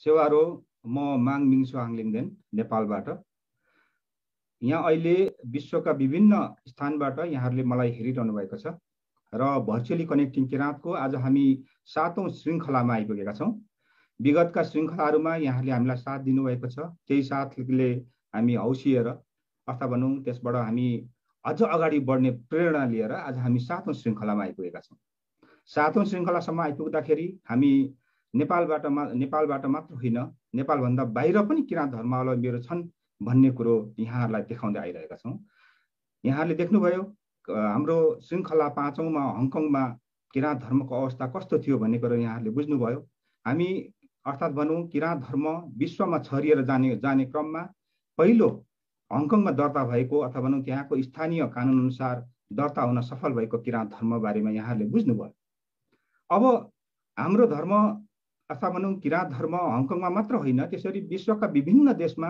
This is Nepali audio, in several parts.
सेवारो म माङमिङ सोहाङलिङदेन नेपालबाट। यहाँ अहिले विश्वका विभिन्न स्थानबाट यहाँहरूले मलाई हेरिरहनु भएको छ र भर्चुअली कनेक्टिङ किराँतको आज हामी 7औं श्रृङ्खलामा आइपुगेका छौँ। विगतका श्रृङ्खलाहरूमा यहाँहरूले हामीलाई साथ दिनुभएको छ। केही साथले हामी हौसिएर अथवा भनौँ त्यसबाट हामी अझ अगाडि बढ्ने प्रेरणा लिएर आज हामी 7औं श्रृङ्खलामा आइपुगेका छौँ। 7औं श्रृङ्खलासम्म आइपुग्दाखेरि हामी नेपालबाट मात्र होइन, नेपालभन्दा बाहिर पनि किराँत धर्मावलम्बीहरू छन् भन्ने कुरो यहाँहरूलाई देखाउँदै आइरहेका छौँ। यहाँहरूले देख्नुभयो हाम्रो श्रृङ्खला 5औंमा हङकङमा किराँत धर्मको अवस्था कस्तो थियो भन्ने कुरो यहाँहरूले बुझ्नुभयो। हामी अर्थात् भनौँ किराँत धर्म विश्वमा छरिएर जाने क्रममा पहिलो हङकङमा दर्ता भएको अथवा भनौँ त्यहाँको स्थानीय कानुन अनुसार दर्ता हुन सफल भएको किराँत धर्म बारेमा यहाँहरूले बुझ्नुभयो। अब हाम्रो धर्म अथवा भनौँ किराँत धर्म हङकङमा मात्र होइन, त्यसरी विश्वका विभिन्न देशमा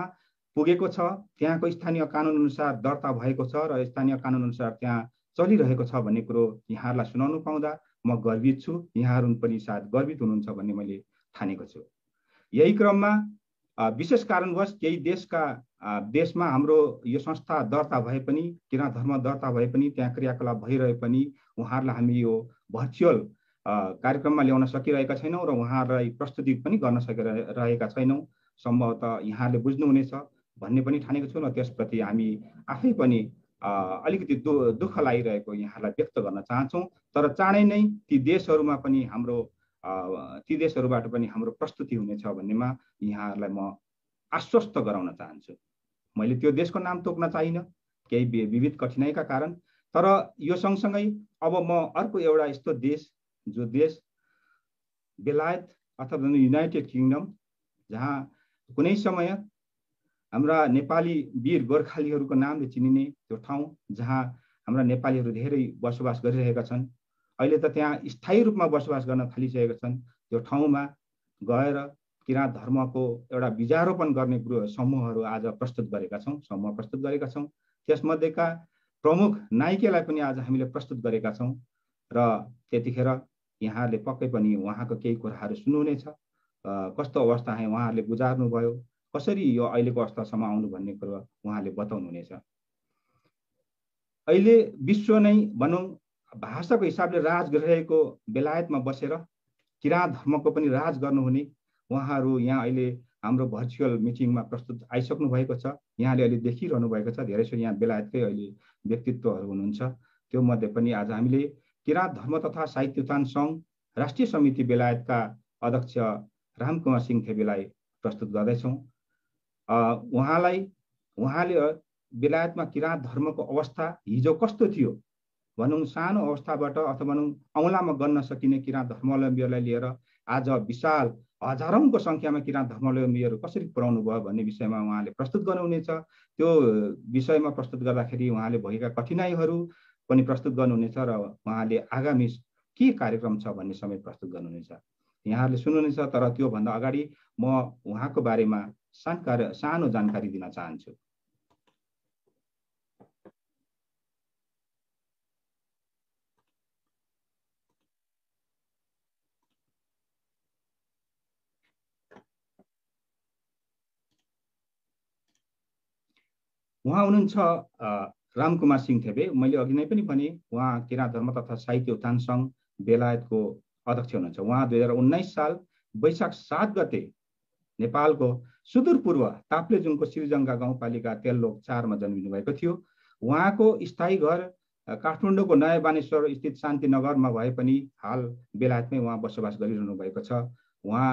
पुगेको छ। त्यहाँको स्थानीय कानुन अनुसार दर्ता भएको छ र स्थानीय कानुन अनुसार त्यहाँ चलिरहेको छ भन्ने कुरो यहाँहरूलाई सुनाउनु पाउँदा म गर्वित छु। यहाँहरू पनि सायद गर्वित हुनुहुन्छ भन्ने मैले ठानेको छु। यही क्रममा विशेष कारणवश केही देशमा हाम्रो यो संस्था दर्ता भए पनि, किराँत धर्म दर्ता भए पनि, त्यहाँ क्रियाकलाप भइरहे पनि उहाँहरूलाई हामी यो भर्चुअल कार्यक्रममा ल्याउन सकिरहेका छैनौँ र उहाँहरूलाई प्रस्तुति पनि गर्न सकिरहेका छैनौँ। सम्भवतः यहाँहरूले बुझ्नुहुनेछ भन्ने पनि ठानेको छु र त्यसप्रति हामी आफै पनि अलिकति दुःख लागिरहेको यहाँलाई व्यक्त गर्न चाहन्छौँ। तर चाँडै नै ती देशहरूबाट पनि हाम्रो प्रस्तुति हुनेछ भन्नेमा यहाँहरूलाई म आश्वस्त गराउन चाहन्छु। मैले त्यो देशको नाम तोक्न चाहिनँ केही विविध कठिनाइका कारण, तर यो सँगसँगै अब म अर्को एउटा यस्तो देश जो देश बेलायत अथवा युनाइटेड किङडम, जहाँ कुनै समय हाम्रा नेपाली वीर गोर्खालीहरूको नामले चिनिने त्यो ठाउँ, जहाँ हाम्रा नेपालीहरू धेरै बसोबास गरिरहेका छन्, अहिले त त्यहाँ स्थायी रूपमा बसोबास गर्न थालिसकेका छन्। त्यो ठाउँमा गएर किराँत धर्मको एउटा बीजारोपण गर्ने समूहहरू आज प्रस्तुत गरेका छौँ। त्यसमध्येका प्रमुख नायिकालाई पनि आज हामीले प्रस्तुत गरेका छौँ र त्यतिखेर यहाँहरूले पक्कै पनि उहाँको केही कुराहरू सुन्नुहुनेछ। कस्तो अवस्था उहाँहरूले गुजार्नुभयो, कसरी यो अहिलेको अवस्थासम्म आउनु भन्ने कुरो उहाँले बताउनुहुनेछ। अहिले विश्व नै भनौँ भाषाको हिसाबले राज गरिरहेको बेलायतमा बसेर किराँत धर्मको पनि राज गर्नुहुने उहाँहरू यहाँ अहिले हाम्रो भर्चुअल मिटिङमा प्रस्तुत आइसक्नु भएको छ। यहाँले अहिले देखिरहनु भएको छ। धेरैसो यहाँ बेलायतकै अहिले व्यक्तित्वहरू हुनुहुन्छ। त्यो मध्ये पनि आज हामीले किराँत धर्म तथा साहित्य उत्थान सङ्घ राष्ट्रिय समिति बेलायतका अध्यक्ष रामकुमार सिंह थेबेलाई प्रस्तुत गर्दैछौँ। उहाँले बेलायतमा किराँत धर्मको अवस्था हिजो कस्तो थियो भनौँ, सानो अवस्थाबाट अथवा भनौँ औँलामा गन्न सकिने किराँत धर्मावलम्बीहरूलाई लिएर आज विशाल हजारौंको सङ्ख्यामा किराँत धर्मावलम्बीहरू कसरी पुर्याउनु भयो भन्ने विषयमा उहाँले प्रस्तुत गर्नुहुनेछ। त्यो विषयमा प्रस्तुत गर्दाखेरि उहाँले भएका कठिनाइहरू पनि प्रस्तुत गर्नुहुनेछ र उहाँले आगामी के कार्यक्रम छ भन्ने समय प्रस्तुत गर्नुहुनेछ। यहाँहरूले सुन्नुहुनेछ। तर त्योभन्दा अगाडि म उहाँको बारेमा सानो जानकारी दिन चाहन्छु। उहाँ हुनुहुन्छ रामकुमार सिंह थेबे। मैले अघि नै पनि भने उहाँ किराँत धर्म तथा साहित्य उत्थान सङ्घ बेलायतको अध्यक्ष हुनुहुन्छ। उहाँ 2019 साल वैशाख 7 गते नेपालको सुदूरपूर्व ताप्लेजुङको श्रीजङ्गा गाउँपालिका तेल्लोक 4 मा जन्मिनु भएको थियो। उहाँको स्थायी घर काठमाडौँको नयाँ बानेश्वर स्थित शान्तिनगरमा भए पनि हाल बेलायतमै उहाँ बसोबास गरिरहनु भएको छ। उहाँ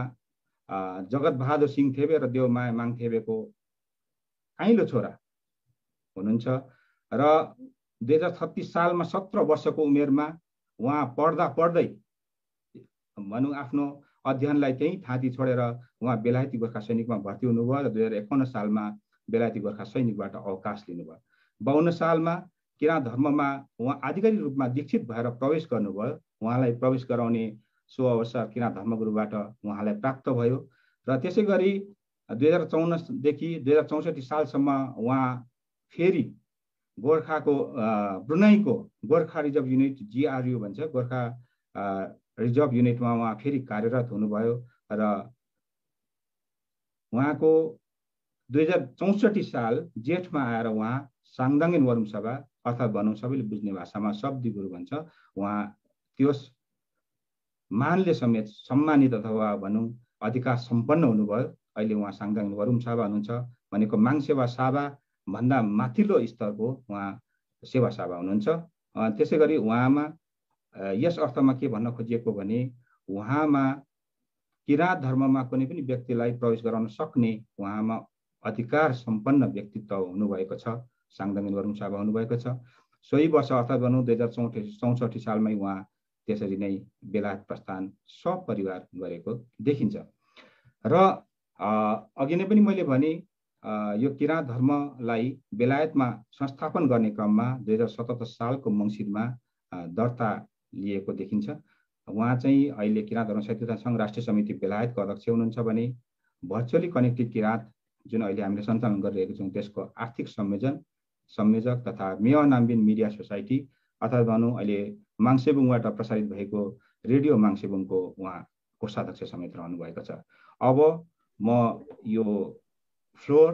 जगतबहादुर सिंह थेबे र देवमाया माङ थेबेको काइलो छोरा हुनुहुन्छ र 2036 सालमा 17 वर्षको उमेरमा उहाँ पढ्दै भनौँ आफ्नो अध्ययनलाई त्यही थाँती छोडेर उहाँ बेलायती गोर्खा सैनिकमा भर्ती हुनुभयो र 2051 सालमा बेलायती गोर्खा सैनिकबाट अवकाश लिनुभयो। 52 सालमा किराँत धर्ममा उहाँ आधिकारिक रूपमा दीक्षित भएर प्रवेश गर्नुभयो। उहाँलाई प्रवेश गराउने सो अवसर किराँत धर्मगुरुबाट उहाँलाई प्राप्त भयो र त्यसै गरी 2054 देखि 2064 सालसम्म उहाँ फेरि गोर्खाको ब्रुनाईको गोर्खा रिजर्भ युनिट GRU भन्छ, गोर्खा रिजर्भ युनिटमा उहाँ फेरि कार्यरत हुनुभयो र उहाँको 2064 साल जेठमा आएर उहाँ साङदाङेन वरुम सभा अर्थात् भनौँ सबैले बुझ्ने भाषामा शब्दी गुरु भन्छ, उहाँ त्यस मानले समेत सम्मानित अथवा भनौँ अधिकार सम्पन्न हुनुभयो। अहिले उहाँ साङदाङेन वरुम सभा हुनुहुन्छ, भनेको माङसेवा सभा भन्दा माथिल्लो स्तरको उहाँ सेवा सभा हुनुहुन्छ। त्यसै गरी उहाँमा यस अर्थमा के भन्न खोजिएको भने उहाँमा किराँत धर्ममा कुनै पनि व्यक्तिलाई प्रवेश गराउन सक्ने उहाँमा अधिकार सम्पन्न व्यक्तित्व हुनुभएको छ, साङदाङेन वरुम सभा हुनुभएको छ। सोही वर्ष अर्थात् भनौँ 2064 सालमै उहाँ त्यसरी नै बेलायत प्रस्थान सपरिवार गरेको देखिन्छ। र अघि नै पनि मैले भने यो किराँत धर्मलाई बेलायतमा संस्थापन गर्ने क्रममा 2077 सालको मङ्सिरमा दर्ता लिएको देखिन्छ। उहाँ चाहिँ अहिले किराँत धर्म साहित्य सङ्घ राष्ट्रिय समिति बेलायतको अध्यक्ष हुनुहुन्छ भने भर्चुअली कनेक्टेड किराँत जुन अहिले हामीले सञ्चालन गरिरहेको छौँ त्यसको आर्थिक संयोजक तथा मेयर नाम्बिन मिडिया सोसाइटी अर्थात् भनौँ अहिले माङसेबुङबाट प्रसारित भएको रेडियो माङसेबुङको उहाँ कोषाध्यक्ष समेत रहनु भएको छ। अब म यो फ्लोर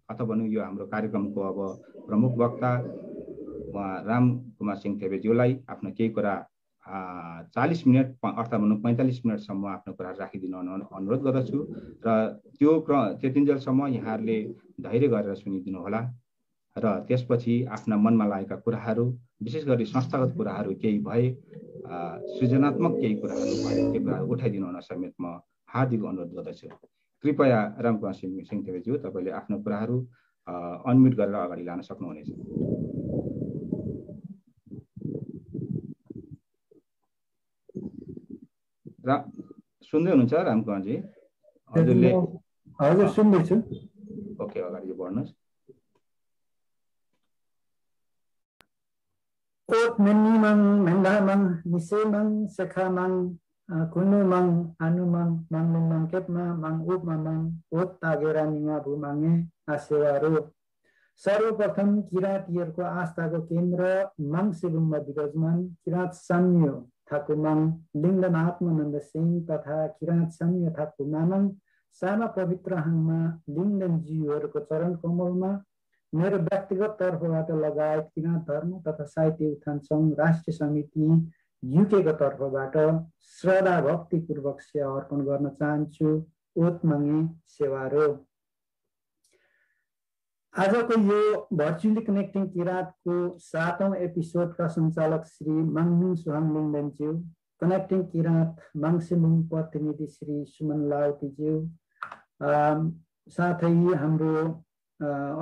अथवा भनौँ यो हाम्रो कार्यक्रमको अब प्रमुख वक्ता उहाँ रामकुमार सिंह थेबेज्यूलाई आफ्नो केही कुरा 40 मिनट अर्थात् भनौँ 45 मिनटसम्म आफ्नो कुरा राखिदिन अनुरोध गर्दछु र त्यतिन्जेलसम्म यहाँहरूले धैर्य गरेर सुनिदिनु होला र त्यसपछि आफ्ना मनमा लागेका कुराहरू विशेष गरी संस्थागत कुराहरू केही भए सृजनात्मक केही कुराहरू भए त्यो कुराहरू उठाइदिनु हुन समेत म हार्दिक अनुरोध गर्दछु। कृपया रामकुमार सिंह थेबेज्यू तपाईँले आफ्नो कुराहरू अनम्युट गरेर अगाडि लान सक्नुहुनेछ। सुन्दै हुनुहुन्छ रामकुमारजी? हजुरले? हजुर सुन्दैछु। ओके, अगाडि बढ्नुहोस्। ओट मेन्नीमङ मेन्दामङ निसेमङ सेखामङ कुनुमङ आनुमङ माङलुमङ केपमा माङ उपमङ ओट तागेरा निमा भूमाङे आसेवारो। सर्वप्रथम किराँतीहरूको आस्थाको केन्द्र माङसेबुङमा विराजमान किराँत साम्य थाकुमाङ लिङ्गन आत्मानन्द सिंह तथा किराँत साम्य थाकु मामङ साना पवित्र हाङमा लिङ्गन जीवहरूको चरण कमलमा मेरो व्यक्तिगत तर्फबाट लगायत किराँत धर्म तथा साहित्य उत्थान सङ्घ राष्ट्रिय समिति युकेको तर्फबाट श्रद्धा भक्तिपूर्वक सेवा अर्पण गर्न चाहन्छु। ओत मागे सेवारो। आजको यो भर्चुअली कनेक्टिङ किराँतको 7औं एपिसोडका सञ्चालक श्री माङमिङ सुहाङ लिङ्गनज्यू, कनेक्टिङ किराँत माङसेबुङ प्रतिनिधि श्री सुमन लाउतीज्यू, साथै हाम्रो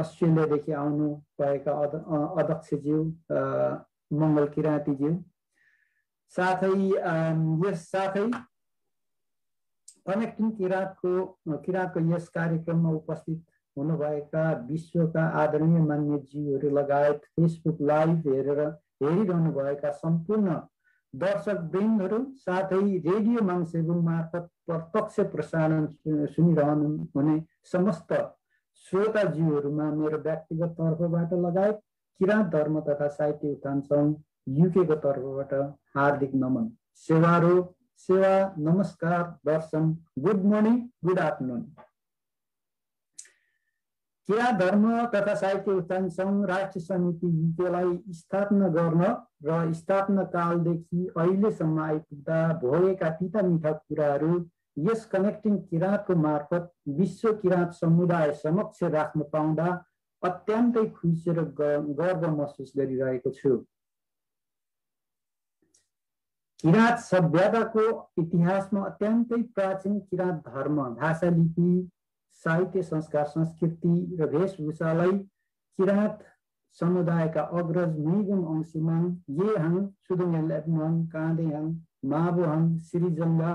अस्ट्रेलियादेखि आउनु भएका अध्यक्षज्यू मङ्गल किराँतीज्यू, साथै कनेक्टिङ किराँतको यस कार्यक्रममा उपस्थित हुनुभएका विश्वका आदरणीय मान्यज्यूहरू लगायत फेसबुक लाइभ हेरिरहनु भएका सम्पूर्ण दर्शक वृन्दहरू, साथै रेडियो माङसेबुङ मार्फत प्रत्यक्ष प्रसारण सुनिरहनु हुने समस्त श्रोताज्यूहरूमा मेरो व्यक्तिगत तर्फबाट लगायत किराँत धर्म तथा साहित्य उत्थान सङ्घ युकेको तर्फबाट हार्दिक नमन। सेवारो, सेवा, नमस्कार, दर्शन, good morning, good afternoon. Kirant धर्म तथा साहित्य उत्थान सङ्घ राष्ट्रिय समिति युकेलाई स्थापना गर्न र स्थापना कालदेखि अहिलेसम्म आइपुग्दा भएका पिता मिठा कुराहरू यस कनेक्टिङ किराँतको मार्फत विश्व किराँत समुदाय समक्ष राख्न पाउँदा अत्यन्तै खुसी र गर्व महसुस गरिरहेको छु। किराँत सभ्यताको इतिहासमा अत्यन्तै प्राचीन किराँत धर्म, भाषा, लिपि, साहित्य, संस्कार, संस्कृति र वेशभूषालाई किराँत समुदायका अग्रज मैगुम अंशुमाङ, येहाङ, सुदुङ लेप्माङ, काँदेहाङ, माबोहाङ, श्रीजङ्गा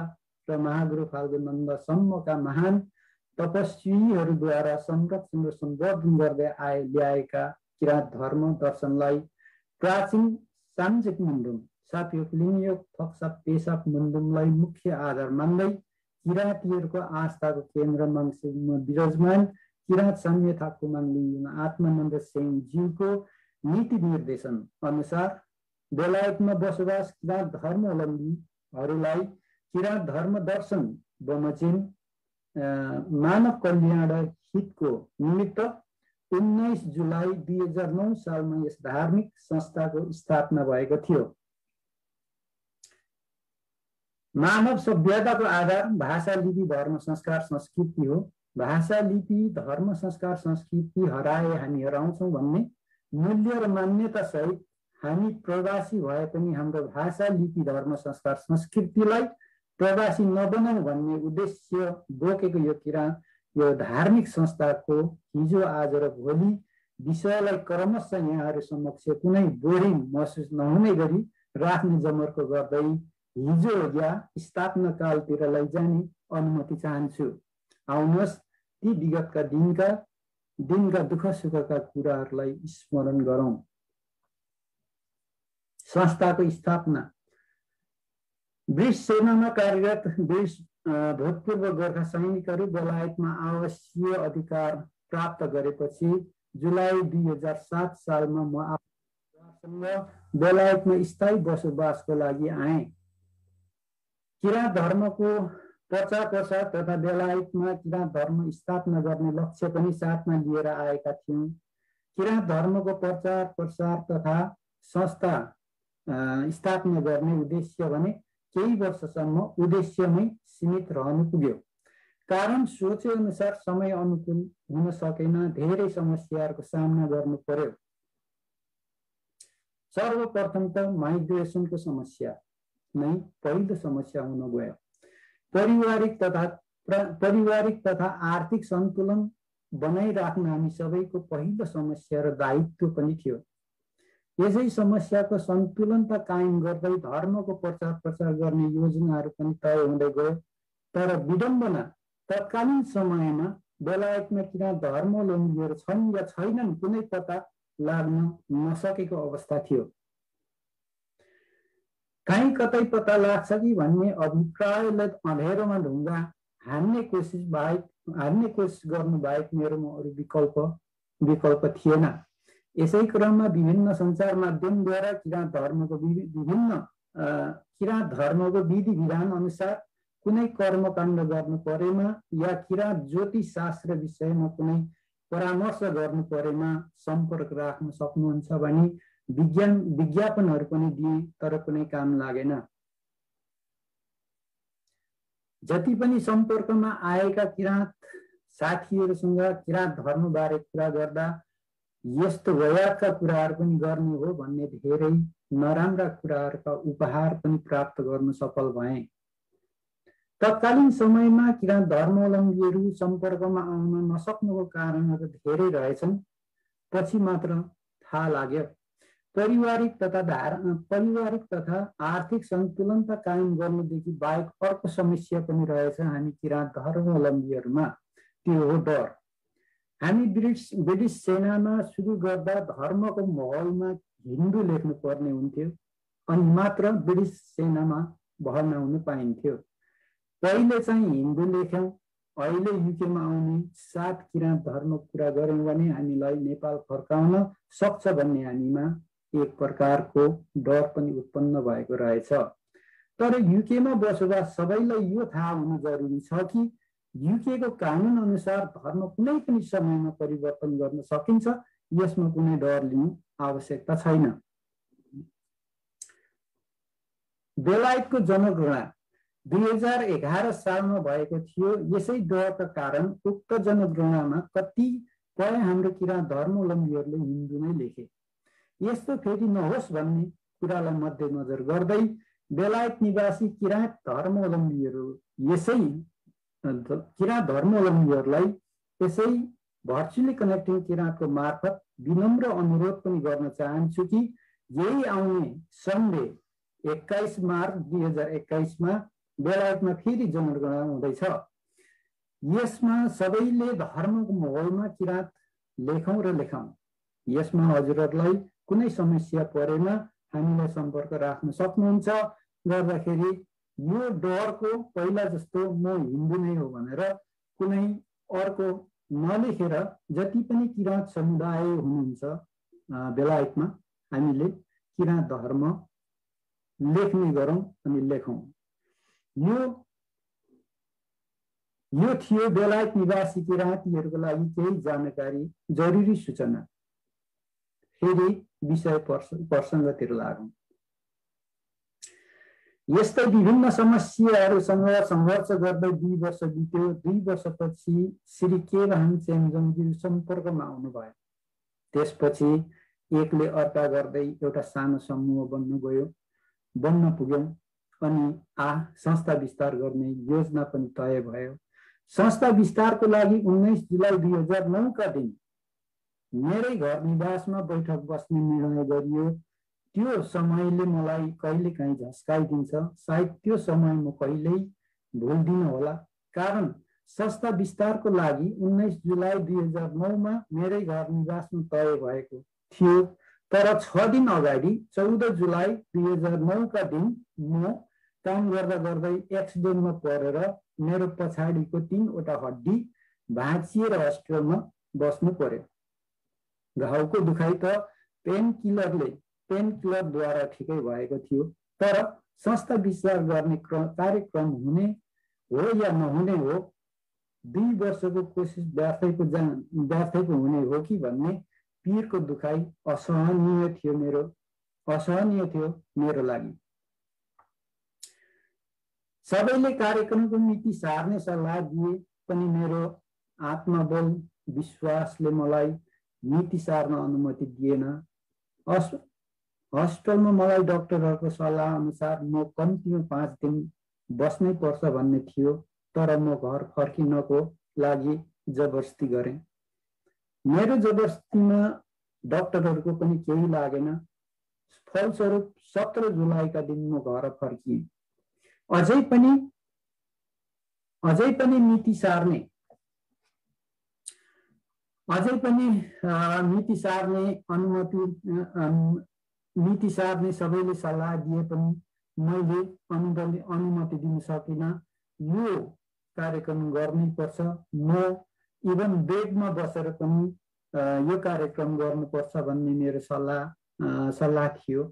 र महागुरु फाल्गुनन्दसम्मका महान तपस्वीहरूद्वारा संरक्षण र सम्वर्धन गर्दै ल्याएका किराँत धर्म दर्शनलाई प्राचीन साम्जिक मुन्डुम सापयोग लिङ्गयोग थक्सा पेसाब मुन्डुमलाई मुख्य आधार मान्दै किराँतीहरूको आस्थाको केन्द्र माङसेबुङमा विराजमान किराँत साम्य थाकुमाङ लिङ्गन आत्मानन्द सिंहज्यूको नीति निर्देशन अनुसार बेलायतमा बसोबास किराँत धर्मावलम्बीहरूलाई किराँत धर्म दर्शन बमोजिम मानव कल्याण र हितको निमित्त 19 जुलाई 2009 सालमा यस धार्मिक संस्थाको स्थापना भएको थियो। मानव सभ्यताको आधार भाषा, लिपि, धर्म, संस्कार, संस्कृति हो। भाषा, लिपि, धर्म, संस्कार, संस्कृति हराए हामी हराउँछौँ भन्ने मूल्य र मान्यता सहित हामी प्रवासी भए पनि हाम्रो भाषा, लिपि, धर्म, संस्कार, संस्कृतिलाई प्रवासी नबनाऊ भन्ने उद्देश्य बोकेको यो धार्मिक संस्थाको हिजो, आज र भोलि विषयलाई क्रमशः यहाँहरू समक्ष कुनै बोरिङ महसुस नहुने गरी राख्ने जमर्को गर्दै हिजो या स्थापना कालतिर लैजाने अनुमति चाहन्छु। आउनुहोस् ती विगतका दिनका दुःख सुखका कुराहरूलाई स्मरण गरौँ। संस्थाको स्थापना ब्रिटिस सेनामा कार्यरत ब्रिटिस भूतपूर्व गोर्खा सैनिकहरू बेलायतमा आवासीय अधिकार प्राप्त गरेपछि जुलाई 2007 सालमा म आफूसँग बेलायतमा स्थायी बसोबासको लागि आएँ। किराँत धर्मको प्रचार प्रसार तथा बेलायतमा किराँत धर्म स्थापना गर्ने लक्ष्य पनि साथमा लिएर आएका थियौँ। किराँत धर्मको प्रचार प्रसार तथा संस्था स्थापना गर्ने उद्देश्य भने केही वर्षसम्म उद्देश्यमै सीमित रहनु पुग्यो। कारण सोचे अनुसार समय अनुकूल हुन सकेन, धेरै समस्याहरूको सामना गर्नु पर्यो। सर्वप्रथम त माइग्रेसनको समस्या नै पहिलो समस्या हुन गयो। पारिवारिक तथा आर्थिक सन्तुलन बनाइराख्न हामी सबैको पहिलो समस्या र दायित्व पनि थियो। यसै समस्याको सन्तुलनता कायम गर्दै धर्मको प्रचार प्रसार गर्ने योजनाहरू पनि तय हुँदै गयो। तर विडम्बना तत्कालीन समयमा बेलायतमा किराँत धर्मावलम्बीहरू छन् या छैनन् कुनै पत्ता लाग्न नसकेको अवस्था थियो। कहीँ कतै पत्ता लाग्छ कि भन्ने अभिप्रायलाई अँधेरोमा ढुङ्गा हान्ने कोसिस गर्नु बाहेक मेरोमा अरू विकल्प थिएन। यसै क्रममा विभिन्न सञ्चार माध्यमद्वारा किराँत धर्मको विधि विधान अनुसार कुनै कर्मकाण्ड गर्नु परेमा या किराँत ज्योतिष शास्त्र विषयमा कुनै परामर्श गर्नु परेमा सम्पर्क राख्न सक्नुहुन्छ भने विज्ञापनहरू पनि दिए, तर कुनै काम लागेन। जति पनि सम्पर्कमा आएका किराँत साथीहरूसँग किराँत धर्मबारे कुरा गर्दा यस्तो वयाका कुराहरू पनि गर्ने हो भन्ने धेरै नराम्रा कुराहरूका उपहार पनि प्राप्त गर्न सफल भए। तत्कालीन समयमा किराँत धर्मावलम्बीहरू सम्पर्कमा आउन नसक्नुको कारणहरू धेरै रहेछन्। पछि मात्र थाहा लाग्यो। पारिवारिक तथा आर्थिक सन्तुलनता कायम गर्नुदेखि बाहेक अर्को समस्या पनि रहेछ हामी किराँत धर्मावलम्बीहरूमा, त्यो हो डर। हामी ब्रिटिस सेनामा सुरु गर्दा धर्मको माहौलमा हिन्दू लेख्नु पर्ने हुन्थ्यो अनि मात्र ब्रिटिस सेनामा भर्ना हुन पाइन्थ्यो। पहिले चाहिँ हिन्दू लेख्यौँ, अहिले युकेमा आउने 7 किराँत धर्म कुरा गऱ्यौँ भने हामीलाई नेपाल फर्काउन सक्छ भन्ने हामीमा एक प्रकारको डर पनि उत्पन्न भएको रहेछ। तर युकेमा बसोबास सबैलाई यो थाहा हुनु जरुरी छ कि युकेको कानुन अनुसार धर्म कुनै पनि समयमा परिवर्तन गर्न सकिन्छ। यसमा कुनै डर लिनु आवश्यकता छैन। बेलायतको जनगणना 2011 सालमा भएको थियो। यसै डरका कारण उक्त जनगणनामा कतिपय हाम्रो किराँत धर्मावलम्बीहरूले हिन्दू नै लेखे। यस्तो फेरि नहोस् भन्ने कुरालाई मध्यनजर गर्दै बेलायत निवासी किराँत धर्मावलम्बीहरूलाई यसै भर्चुअली कनेक्टिङ किराँतको मार्फत विनम्र अनुरोध पनि गर्न चाहन्छु कि यही आउने सन्डे 21 मार्च 2021 मा बेलायतमा फेरि जनगणना हुँदैछ। यसमा सबैले धर्मको माहौलमा किराँत लेखौँ र लेखौँ। यसमा हजुरहरूलाई कुनै समस्या परेमा हामीलाई सम्पर्क राख्न सक्नुहुन्छ। गर्दाखेरि यो डरको पहिला जस्तो म हिन्दू नै हो भनेर कुनै अर्को नलेखेर जति पनि किराँत समुदाय हुनुहुन्छ बेलायतमा हामीले किराँत धर्म लेख्ने गरौँ अनि लेखौँ। यो यो थियो बेलायत निवासी किराँतीहरूको लागि केही जानकारी, जरुरी सूचना। फेरि विषय प्रसङ्गतिर लागौँ। यस्तै विभिन्न समस्याहरूसँग सङ्घर्ष गर्दै 2 वर्ष बित्यो। 2 वर्षपछि श्री केवाहाङ चेम्जोङज्यू सम्पर्कमा आउनुभयो। त्यसपछि एकले अर्का गर्दै एउटा सानो समूह बन्न पुग्यौँ अनि संस्था विस्तार गर्ने योजना पनि तय भयो। संस्था विस्तारको लागि 19 जुलाई 2009 का दिन मेरै घर निवासमा बैठक बस्ने निर्णय गरियो। त्यो समयले मलाई कहिलेकाहीँ झस्काइदिन्छ। सायद त्यो समय म कहिल्यै भुल्दिनँ होला, कारण संस्था विस्तारको लागि 19 जुलाई 2009 मा मेरै घर निवासमा तय भएको थियो। तर 6 दिन अगाडि 14 जुलाई 2009 का दिन म काम गर्दा गर्दै एक्सिडेन्टमा परेर मेरो पछाडिको 3वटा हड्डी भाँचिएर हस्पिटलमा बस्नु पर्यो। घाउको दुखाइ त पेनकिलरद्वारा ठिकै भएको थियो। तर संस्था विस्तार गर्ने कार्यक्रम हुने हो या नहुने हो, 2 वर्षको कोसिस व्यर्थैको हुने हो कि भन्ने पीरको दुखाइ असहनीय थियो मेरो लागि। सबैले कार्यक्रमको मिति सार्ने सल्लाह दिए पनि मेरो आत्मबल विश्वासले मलाई मिति सार्न अनुमति दिएन। हस्पिटलमा मलाई डाक्टरहरूको सल्लाह अनुसार म कम्तीमा 5 दिन बस्नै पर्छ भन्ने थियो। तर म घर फर्किनको लागि जबरजस्ती गरेँ। मेरो जबरजस्तीमा डाक्टरहरूको पनि केही लागेन। फलस्वरूप 17 जुलाईका दिन म घर फर्किएँ। अझै पनि मिति सार्ने सबैले सल्लाह दिए पनि मैले अनुमति दिन सकिनँ। यो कार्यक्रम गर्नै पर्छ। म इभन बेडमा बसेर पनि यो कार्यक्रम गर्नुपर्छ भन्ने मेरो सल्लाह थियो।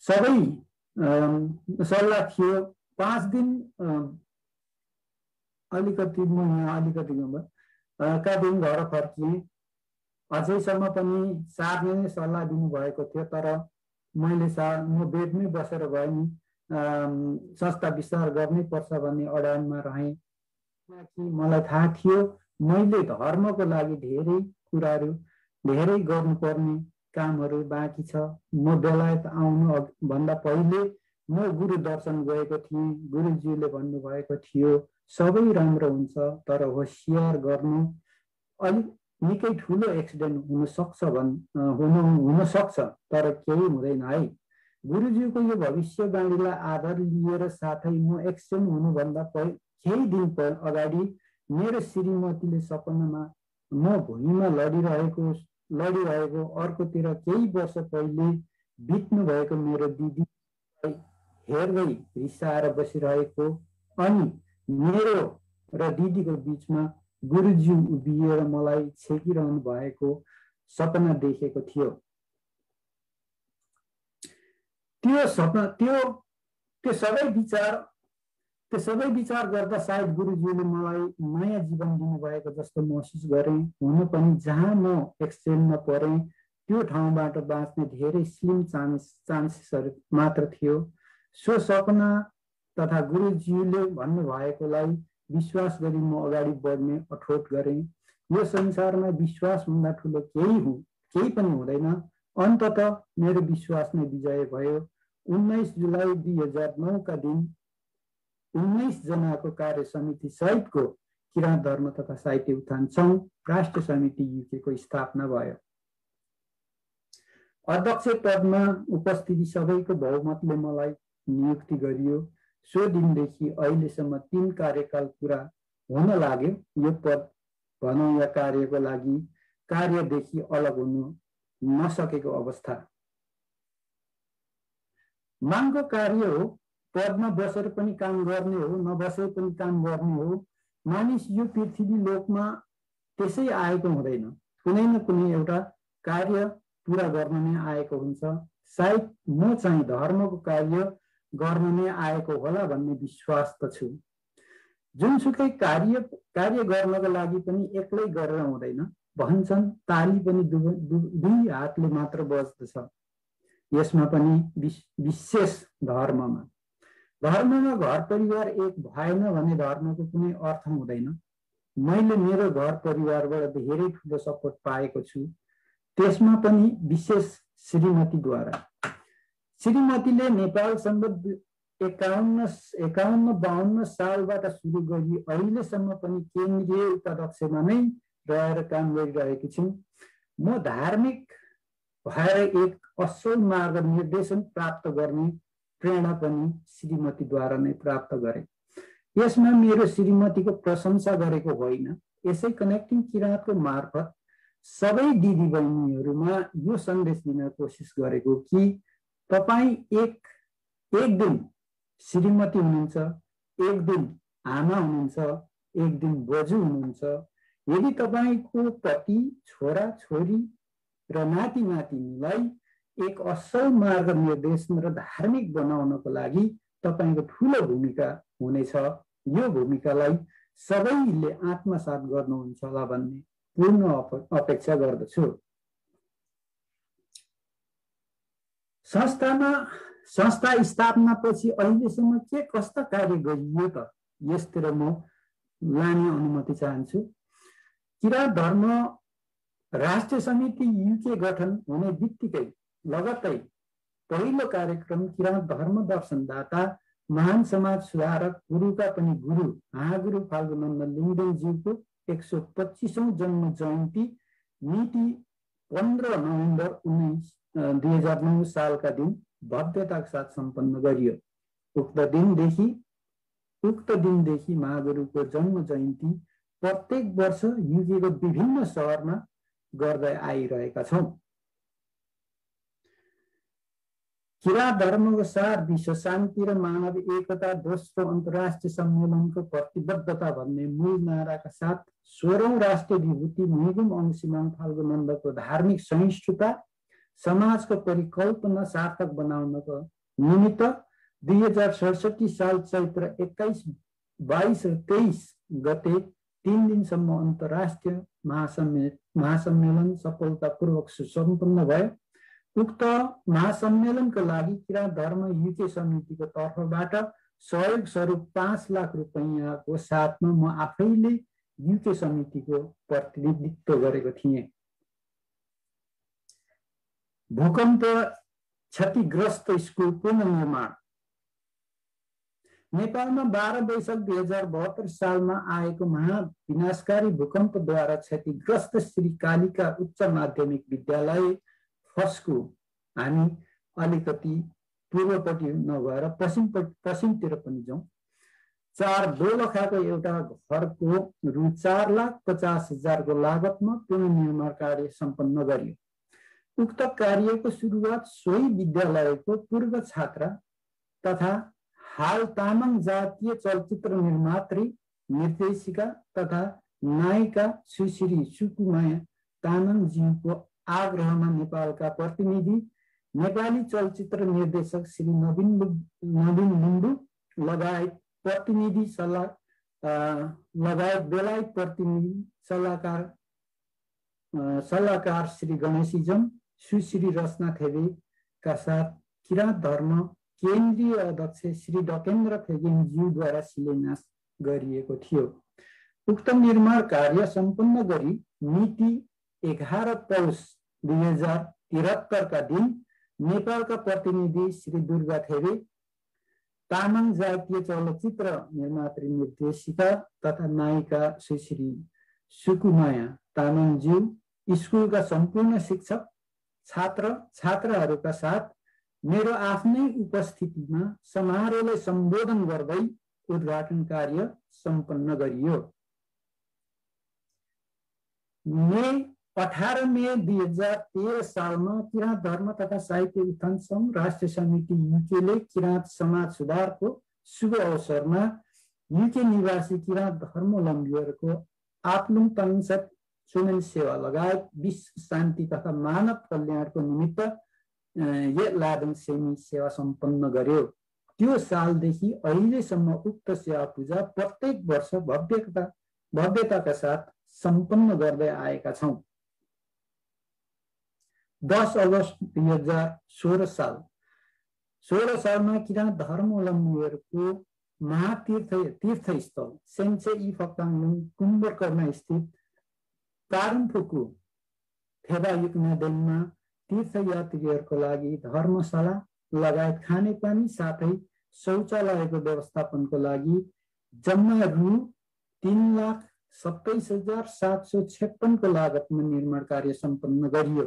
सबै सल्लाह थियो। 5 दिन अलिकति का दिन घर फर्किएँ। अझैसम्म पनि सार्ने नै सल्लाह दिनुभएको थियो। तर मैले म बेडमै बसेर भए नि संस्था विस्तार गर्नै पर्छ भन्ने अडानमा रहेँ। मलाई थाहा थियो मैले धर्मको लागि धेरै गर्नुपर्ने कामहरू बाँकी छ। म बेलायत आउनु भन्दा पहिले म गुरु दर्शन गएको थिएँ। गुरुजीले भन्नुभएको थियो सबै राम्रो हुन्छ, तर होसियार गर्नु, अलिक निकै ठुलो एक्सिडेन्ट हुन सक्छ तर केही हुँदैन है। गुरुजीको यो भविष्यवाणीलाई आधार लिएर साथै म एक्सिडेन्ट हुनुभन्दा केही दिन अगाडि मेरो श्रीमतीले सपनामा म भुइँमा लडिरहेको अर्कोतिर केही वर्ष पहिले बित्नु भएको मेरो दिदीलाई हेर्दै रिसाएर बसिरहेको अनि मेरो र दिदीको बिचमा गुरुजी उभिएर मलाई छेकिरहनु भएको सपना देखेको थियो। त्यो सबै विचार गर्दा सायद गुरुजीले मलाई नयाँ जीवन दिनुभएको जस्तो महसुस गरेँ। हुन पनि जहाँ म एक्सिडेन्टमा परेँ त्यो ठाउँबाट बाँच्ने धेरै स्लिम चान्सेसहरू मात्र थियो। सो सपना तथा गुरुजीले भन्नुभएकोलाई विश्वास गरी म अगाडि बढ्ने अठोट गरेँ। यो संसारमा विश्वास भन्दा ठुलो केही पनि हुँदैन। अन्ततः मेरो विश्वास नै विजय भयो। 19 जुलाई 2009 का दिन 19 जनाको कार्य समिति सहितको किराँत धर्म तथा साहित्य उत्थान सङ्घ राष्ट्र समिति युकेको स्थापना भयो। अध्यक्ष पदमा उपस्थिति सबैको बहुमतले मलाई नियुक्ति गरियो। सो दिनदेखि अहिलेसम्म 3 कार्यकाल पुरा हुन लाग्यो। यो पद भनौँ या कार्यको लागि कार्यदेखि अलग हुनु नसकेको अवस्था। मागको कार्य हो। पदमा बसेर पनि काम गर्ने हो, नबसे पनि काम गर्ने हो। मानिस यो पृथ्वी लोकमा त्यसै आएको हुँदैन, कुनै न कुनै एउटा कार्य पुरा गर्न नै आएको हुन्छ। सायद म चाहिँ धर्मको कार्य गर्न नै आएको होला भन्ने विश्वास त छु। जुनसुकै कार्य गर्नको लागि पनि एक्लै गरेर हुँदैन। भन्छन् ताली पनि दुई हातले मात्र बज्दछ। यसमा पनि विशेष धर्ममा घर परिवार एक भएन भने धर्मको कुनै अर्थ हुँदैन। मैले मेरो घर परिवारबाट धेरै ठुलो सपोर्ट पाएको छु, त्यसमा पनि विशेष श्रीमतीद्वारा। श्रीमतीले नेपाल सम्बन्ध 51-52 सालबाट सुरु गरी अहिलेसम्म पनि केन्द्रीय उपाध्यक्षमा नै रहेर काम गरिरहेकी छिन्। म धार्मिक भएर एक असल मार्गनिर्देशन प्राप्त गर्ने प्रेरणा पनि श्रीमतीद्वारा नै प्राप्त गरे। यसमा मेरो श्रीमतीको प्रशंसा गरेको होइन, यसै कनेक्टिङ किराँतको मार्फत सबै दिदीबहिनीहरूमा यो सन्देश दिन कोसिस गरेको कि तपाईँ एक दिन श्रीमती हुनुहुन्छ, एक दिन आमा हुनुहुन्छ, एक दिन बोजू हुनुहुन्छ। यदि तपाईँको पति, छोरा छोरी र नाति नातिनीलाई एक असल मार्गनिर्देशन र धार्मिक बनाउनको लागि तपाईँको ठुलो भूमिका हुनेछ। यो भूमिकालाई सबैले आत्मसात गर्नुहुन्छ होला भन्ने पूर्ण अपेक्षा गर्दछु। संस्था स्थापनापछि अहिलेसम्म के कस्ता कार्य गरियो त, यसतिर म लाने अनुमति चाहन्छु। किराँत धर्म राष्ट्रिय समिति युके गठन हुने बित्तिकै लगत्तै पहिलो कार्यक्रम किराँत धर्म दर्शनदाता महान समाज सुधारक गुरुका पनि गुरु महागुरु फाल्गुनन्द लिङ्गदेनज्यूको 125औं जन्म जयन्ती मिति 15 नोभेम्बर 2009 सालका दिन भव्यताका साथ सम्पन्न गरियो। उक्त दिनदेखि महागुरुको जन्म जयन्ती प्रत्येक वर्ष युकेको विभिन्न शहरमा गर्दै आइरहेका छौं। किराँत धर्मको सार विश्व शान्ति र मानव एकता दोस्रो अन्तर्राष्ट्रिय सम्मेलनको प्रतिबद्धता भन्ने मूल नाराका साथ 16औं राष्ट्रिय विभूति मुगुम अंशिमाङ फाल्गुनन्दको धार्मिक सहिष्णुता समाजको परिकल्पना सार्थक बनाउनको निमित्त 2067 साल चैत्र 21, 22 र 23 गते 3 दिनसम्म अन्तर्राष्ट्रिय महासम्मेलन सफलतापूर्वक सुसम्पन्न भयो। उक्त महासम्मेलनका लागि किराँत धर्म युके समितिको तर्फबाट सहयोग स्वरूप 5 लाख रुपैयाँको साथमा म आफैले युके समितिको प्रतिनिधित्व गरेको थिएँ। भूकम्प क्षतिग्रस्त स्कुल पुनर्निर्माण। नेपालमा 12 वैशाख 2072 सालमा आएको महाविनाशकारी भूकम्पद्वारा क्षतिग्रस्त श्री कालिका उच्च माध्यमिक विद्यालय फस्कु हामी अलिकति पूर्वपट्टि नभएर पश्चिमतिर पनि जाउँ। 4 दोलखाको एउटा घरको रु 4,50,000 को लागतमा पुनर्निर्माण कार्य सम्पन्न गरियो। उक्त कार्यको सुरुवात सोही विद्यालयको पूर्व छात्रा तथा हाल तामाङ जातीय चलचित्र निर्मात्री निर्देशिका तथा नायिका सुश्री सुकुमाया तामाङज्यूको आग्रहमा नेपालका प्रतिनिधि नेपाली चलचित्र निर्देशक श्री नवीन लिम्बू लगायत प्रतिनिधि लगायत बेलायत प्रतिनिधि सल्लाहकार श्री गणेशीजम सुश्री रचना थेवेका साथ किराँत धर्म केन्द्रीय अध्यक्ष श्री डकेन्द्र थेगेनज्यूद्वारा शिलान्यास गरिएको थियो। उक्त निर्माण कार्य सम्पन्न गरी मिति 11 पौष 2073 का दिन नेपालका प्रतिनिधि श्री दुर्गा थेवे तामाङ जातीय चलचित्र निर्मात्री निर्देशिका तथा नायिका सुश्री सुकुमाया तामाङज्यू स्कुलका सम्पूर्ण शिक्षक छात्राहरूका साथ मेरो आफ्नै उपस्थितिमा समारोहलाई सम्बोधन गर्दै उद्घाटन कार्य सम्पन्न गरियो। 18 मे 2013 सालमा किराँत धर्म तथा साहित्य उत्थान सङ्घ राष्ट्रिय समिति युकेले किराँत समाज सुधारको शुभ अवसरमा युके निवासी किराँत धर्मावलम्बीहरूको आप्लुङ तन्सत सुमेन सेवा लगायत विश्व शान्ति तथा मानव कल्याणको निमित्त लादन सेमी सेवा सम्पन्न गर्यो। त्यो सालदेखि अहिलेसम्म उक्त सेवा पूजा प्रत्येक वर्ष भव्यताका साथ सम्पन्न गर्दै आएका छौं। 10 अगस्त 2016 सालमा किराँत धर्मावलम्बीहरूको महातीर्थस्थल सेन्चे इफक्ताङलुङ कुम्भकर्ण स्थित पारम्फुकु थेबायुक नदेनमा तीर्थयात्रीहरूको लागि धर्मशाला लगायत खानेपानी साथै शौचालयको व्यवस्थापनको लागि जम्मा रु 3,27,756 को लागतमा निर्माण कार्य सम्पन्न गरियो।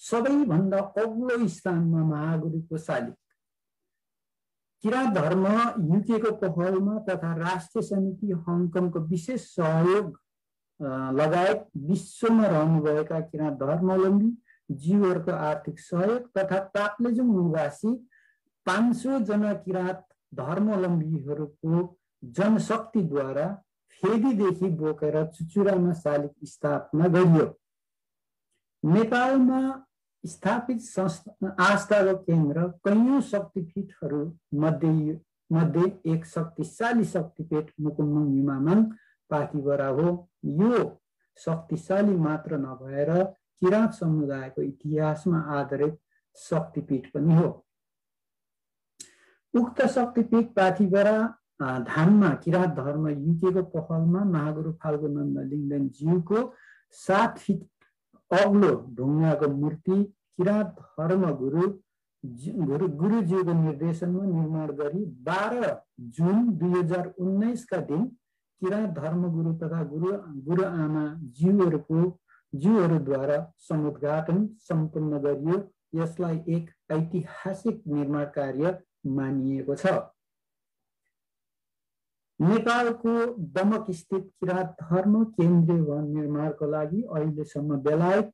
सबैभन्दा अग्लो स्थानमा महागुरुको शालिग किराँत धर्म युकेको पहलमा तथा राष्ट्रिय समिति हङकङको विशेष सहयोग लगायत विश्वमा रहनुभएका किराँत धर्मावलम्बी जीवहरूको आर्थिक सहयोग तथा ताप्लेजुङ निवासी 500 जना किराँत धर्मावलम्बीहरूको जनशक्तिद्वारा फेदीदेखि बोकेर चुचुरामा शालिग स्थापना गरियो। नेपालमा स्थापित आस्थाको केन्द्र कैयौं शक्तिपीठहरू मध्ये एक शक्तिशाली शक्तिपीठ मुकुमङ युमामाङ पाथिभरा हो। यो शक्तिशाली मात्र नभएर किराँत समुदायको इतिहासमा आधारित शक्तिपीठ पनि हो। उक्त शक्तिपीठ पाथिभरा धाममा किराँत धर्म युकेको पहलमा महागुरु फाल्गुनन्द लिङ्गदेन ज्यूको 7 फिट अग्लो ढुङ्गाको मूर्ति किराँत धर्म गुरुज्यूको निर्देशनमा निर्माण गरी 12 जुन 2019 का दिन किराँत धर्मगुरु तथा गुरुआमा ज्यूहरूद्वारा समुद्घाटन सम्पन्न गरियो। यसलाई एक ऐतिहासिक निर्माण कार्य मानिएको छ। नेपालको दमक स्थित किराँत धर्म केन्द्रीय भवन निर्माणको लागि अहिलेसम्म बेलायत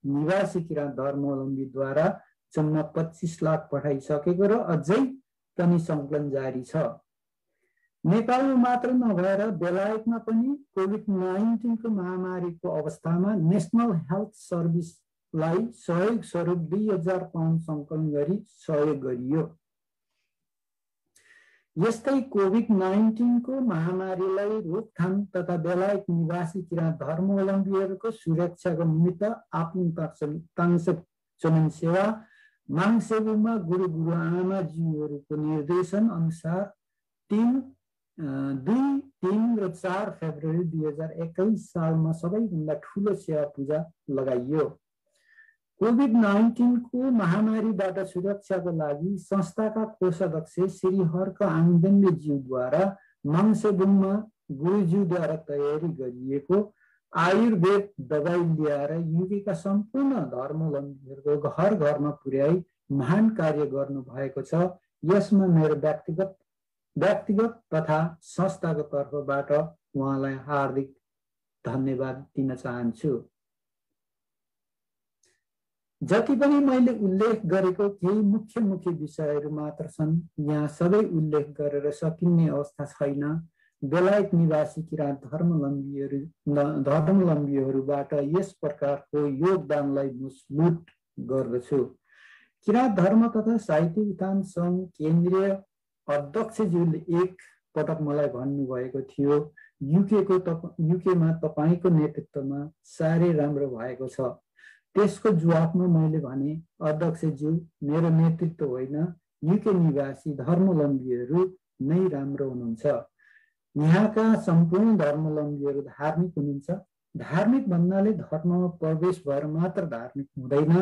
निवासी किराँत धर्मावलम्बीद्वारा जम्मा 25 लाख पठाइसकेको र अझै पनि सङ्कलन जारी छ। नेपालमा मात्र नभएर बेलायतमा पनि कोभिड-19 को महामारीको अवस्थामा नेशनल हेल्थ सर्भिसलाई सहयोग स्वरूप 2000 पाउन्ड सङ्कलन गरी सहयोग गरियो। यस्तै कोभिड-19 को महामारीलाई रोकथाम तथा बेलायत निवासी किराँत धर्मावलम्बीहरूको सुरक्षाको निमित्त आपुङ ताङसेप चमन सेवा माङसेबुमा गुरुआमा ज्यूहरूको निर्देशन अनुसार 2, 3 र 4 फेब्रुअरी 2021 सालमा सबैभन्दा ठूलो सेवा पूजा लगाइयो। कोभिड-19 को महामारीबाट सुरक्षाको लागि संस्थाका कोषाध्यक्ष श्री हर्क आङदेन्ले ज्यूद्वारा माङसेबुङमा गुरुज्यूद्वारा तयारी गरिएको आयुर्वेद दबाई ल्याएर युकेका सम्पूर्ण धर्मावलम्बीहरूको घर घरमा पुर्याई महान कार्य गर्नु भएको छ। यसमा मेरो व्यक्तिगत तथा संस्थाको तर्फबाट उहाँलाई हार्दिक धन्यवाद दिन चाहन्छु। जति पनि मैले उल्लेख गरेको केही मुख्य विषयहरू मात्र छन्। यहाँ सबै उल्लेख गरेर सकिने अवस्था छैन। बेलायत निवासी किराँत धर्मावलम्बीहरूबाट यस प्रकारको योगदानलाई म सल्युट गर्दछु। किराँत धर्म तथा साहित्य उत्थान सङ्घ केन्द्रीय अध्यक्षज्यूले एक पटक मलाई भन्नुभएको थियो, युकेमा तपाईको नेतृत्वमा साह्रै राम्रो भएको छ। त्यसको जवाफमा मैले भने, अध्यक्षज्यू, मेरो नेतृत्व होइन, युके निवासी धर्मावलम्बीहरू नै राम्रो हुनुहुन्छ। यहाँका सम्पूर्ण धर्मावलम्बीहरू धार्मिक हुनुहुन्छ। धार्मिक भन्नाले धर्ममा प्रवेश भएर मात्र धार्मिक हुँदैन।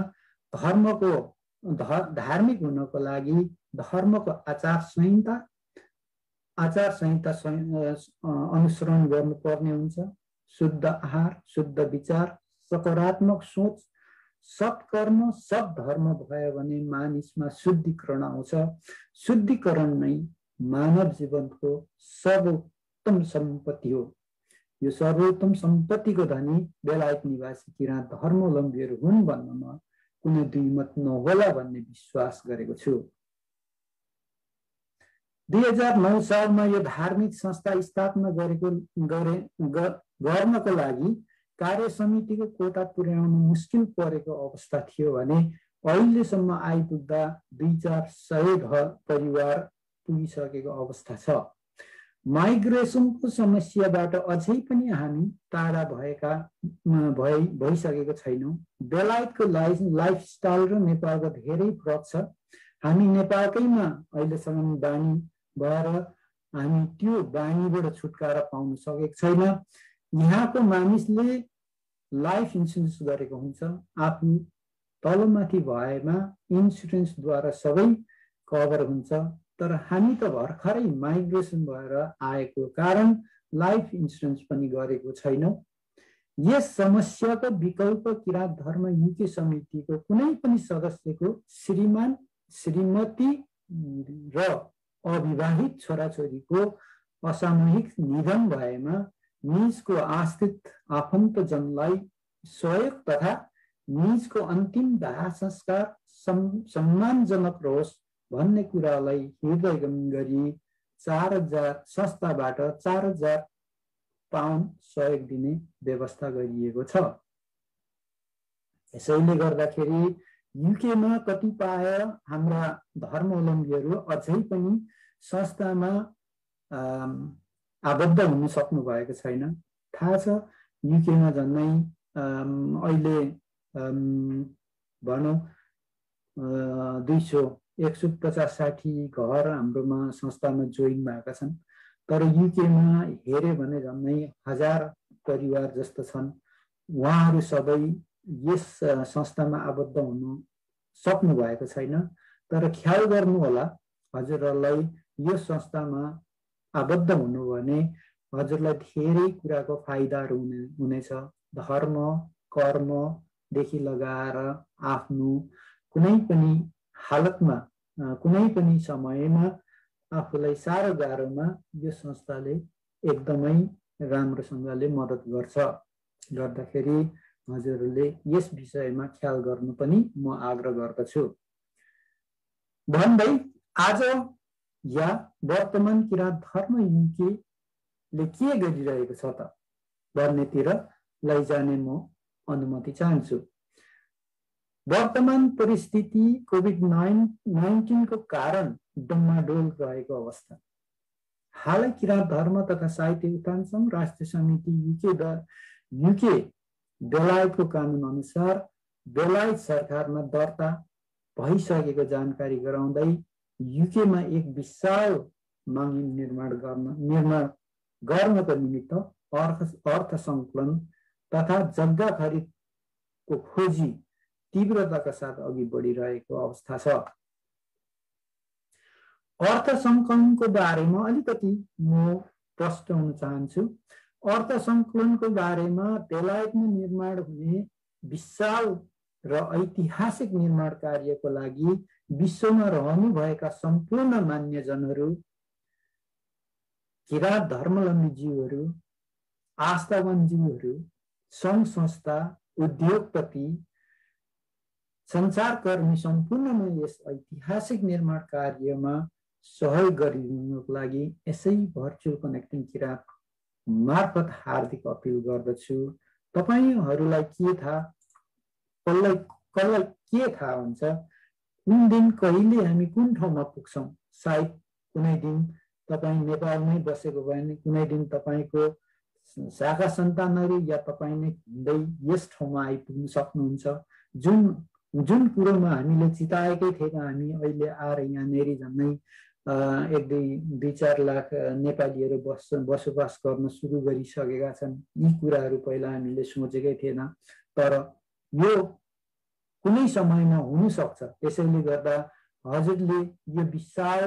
धार्मिक हुनको लागि धर्मको आचार संहिता अनुसरण गर्नुपर्ने हुन्छ। शुद्ध आहार, शुद्ध विचार, सकारात्मक सोच, सत्कर्म, सद्धर्म भयो भने मानिसमा शुद्धिकरण आउँछ। शुद्धिकरण नै मानव जीवनको सर्वोत्तम सम्पत्ति हो। यो सर्वोत्तम सम्पत्तिको धनी बेलायत निवासी किराँत धर्मावलम्बीहरू हुन् भन्नमा कुनै दुईमत नहोला भन्ने विश्वास गरेको छु। 2009 सालमा यो धार्मिक संस्था स्थापना गर्नको लागि कार्य समितिको कोटा पुर्याउन मुस्किल परेको अवस्था थियो भने अहिलेसम्म आइपुग्दा 2-400 घर परिवार पुगिसकेको अवस्था छ। माइग्रेसनको समस्याबाट अझै पनि हामी टाढा भइसकेको छैनौँ। बेलायतको लाइफस्टाइल र नेपालको धेरै फरक छ। हामी नेपालकैमा अहिलेसम्म बानी भएर हामी त्यो बानीबाट छुटकारा पाउन सकेको छैन। यहाँको मानिसले लाइफ इन्सुरेन्स गरेको हुन्छ, आफ्नो तलमाथि भएमा इन्सुरेन्सद्वारा सबै कभर हुन्छ। तर हामी त भर्खरै माइग्रेसन भएर आएको कारण लाइफ इन्सुरेन्स पनि गरेको छैनौँ। यस समस्याको विकल्प किराँत धर्म युके समितिको कुनै पनि सदस्यको श्रीमान श्रीमती र अविवाहित छोराछोरीको असामूहिक निधन भएमा निजको आश्रित आफन्तजनलाई सहयोग तथा निजको अन्तिम दाह संस्कार सम्मानजनक रहोस् भन्ने कुरालाई हृदयगम गरी 4000 संस्थाबाट 4000 पाउन्ड सहयोग दिने व्यवस्था गरिएको छ। यसैले गर्दाखेरि युकेमा कतिपय हाम्रा धर्मावलम्बीहरू अझै पनि संस्थामा आबद्ध हुन सक्नु भएको छैन। थाहा छ युकेमा झन्नै अहिले भनौँ 150-60 घर हाम्रोमा संस्थामा जोइन भएका छन्। तर युकेमा हेऱ्यो भने झन्नै 1000 परिवार जस्तो छन्। उहाँहरू सबै यस संस्थामा आबद्ध हुन सक्नु भएको छैन। तर ख्याल गर्नु होला, हजुरहरूलाई यो संस्थामा आबद्ध हुनु भने हजुरलाई धेरै कुराको फाइदाहरू हुनेछ। धर्म कर्मदेखि लगाएर आफ्नो कुनै पनि हालतमा कुनै पनि समयमा आफूलाई साह्रो गाह्रोमा यो संस्थाले एकदमै राम्रोसँगले मद्दत गर्दाखेरि हजुरहरूले यस विषयमा ख्याल गर्नु पनि म आग्रह गर्दछु। भन्दै आज या वर्तमान किराँत धर्म युकेले के गरिरहेको छ त भन्नेतिर लैजाने म अनुमति चाहन्छु। वर्तमान परिस्थिति कोभिड-19 को कारण डम्माडोल रहेको अवस्था। हालै किराँत धर्म तथा साहित्य उत्थान सङ्घ राष्ट्रिय समिति युके बेलायतको कानुन अनुसार बेलायत सरकारमा दर्ता भइसकेको जानकारी गराउँदै युकेमा एक विशाल माङ्गी निर्माण गर्नको निमित्त अर्थ सङ्कलन तथा जग्गा खरिदको खोजी तीव्रताका साथ अघि बढिरहेको अवस्था छ। अर्थ सङ्कलनको बारेमा अलिकति म प्रश्न हुन चाहन्छु। अर्थ सङ्कलनको बारेमा बेलायतमा निर्माण हुने विशाल र ऐतिहासिक निर्माण कार्यको लागि विश्वमा रहनुभएका सम्पूर्ण मान्यजनहरू, किराँत धर्मावलम्बी जीवहरू, आस्थावान जीवहरू, सङ्घ संस्था, उद्योगपति, सञ्चारकर्मी सम्पूर्णमा यस ऐतिहासिक निर्माण कार्यमा सहयोग गरिदिनुको लागि यसै भर्चुअल कनेक्टिङ किराँत मार्फत हार्दिक अपिल गर्दछु। तपाईहरूलाई के थाहा, कसलाई के थाहा हुन्छ, कुन दिन कहिले हामी कुन ठाउँमा पुग्छौँ। सायद कुनै दिन तपाईँ नेपालमै बसेको भए भने कुनै दिन तपाईँको शाखा सन्तानहरू या तपाईँ नै हिँड्दै यस ठाउँमा आइपुग्न सक्नुहुन्छ। जुन कुरोमा हामीले चिताएकै थिएन, हामी अहिले आएर यहाँनिर झन्नै 1-2-4 लाख नेपालीहरू बसोबास गर्न सुरु गरिसकेका छन्। यी कुराहरू पहिला हामीले सोचेकै थिएन, तर यो कुनै समयमा हुन सक्छ। त्यसैले गर्दा हजुरले यो विशाल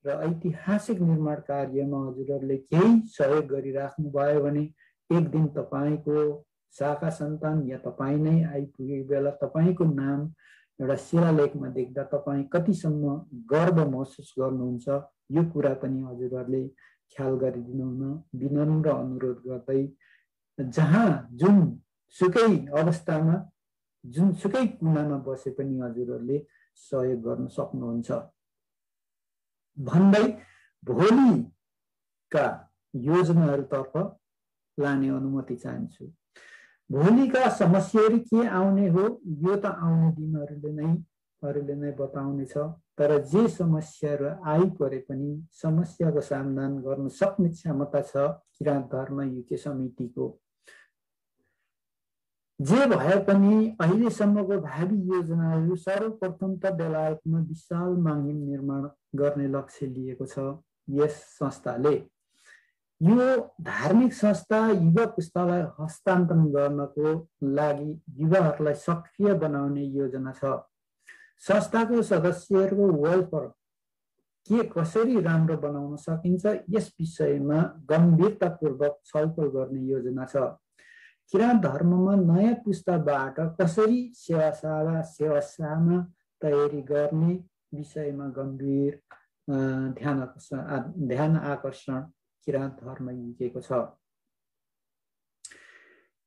र ऐतिहासिक निर्माण कार्यमा हजुरहरूले केही सहयोग गरिराख्नु भयो भने एक दिन तपाईँको शाखा सन्तान या तपाईँ नै आइपुगेको बेला तपाईँको नाम एउटा शिलालेखमा देख्दा तपाईँ कतिसम्म गर्व महसुस गर्नुहुन्छ, यो कुरा पनि हजुरहरूले ख्याल गरिदिनु हुन विनम्र अनुरोध गर्दै, जहाँ जुनसुकै अवस्थामा जुनसुकै कुनामा बसे पनि हजुरहरूले सहयोग गर्न सक्नुहुन्छ भन्दै भोलिका योजनाहरूतर्फ लाने अनुमति चाहन्छु। भोलिका समस्याहरू के आउने हो यो त आउने दिनहरूले नै बताउने छ। तर जे समस्याहरू आइपरे पनि समस्याको समाधान गर्न सक्ने क्षमता छ किराँत धर्म युके समितिको। जे भए पनि अहिलेसम्मको भावी योजनाहरू सर्वप्रथम त बेलायतमा विशाल माङ्गिम निर्माण गर्ने लक्ष्य लिएको छ। यस संस्थाले यो धार्मिक संस्था युवा पुस्तालाई हस्तान्तरण गर्नको लागि युवाहरूलाई सक्रिय बनाउने योजना छ। संस्थाको सदस्यहरूको वेलफेयर के कसरी राम्रो बनाउन सकिन्छ यस विषयमा गम्भीरतापूर्वक छलफल गर्ने योजना छ। किराँत धर्ममा नयाँ पुस्ताबाट कसरी सेवाशाला तयारी गर्ने विषयमा गम्भीर ध्यान आकर्षण किराँत धर्म युकेको छ।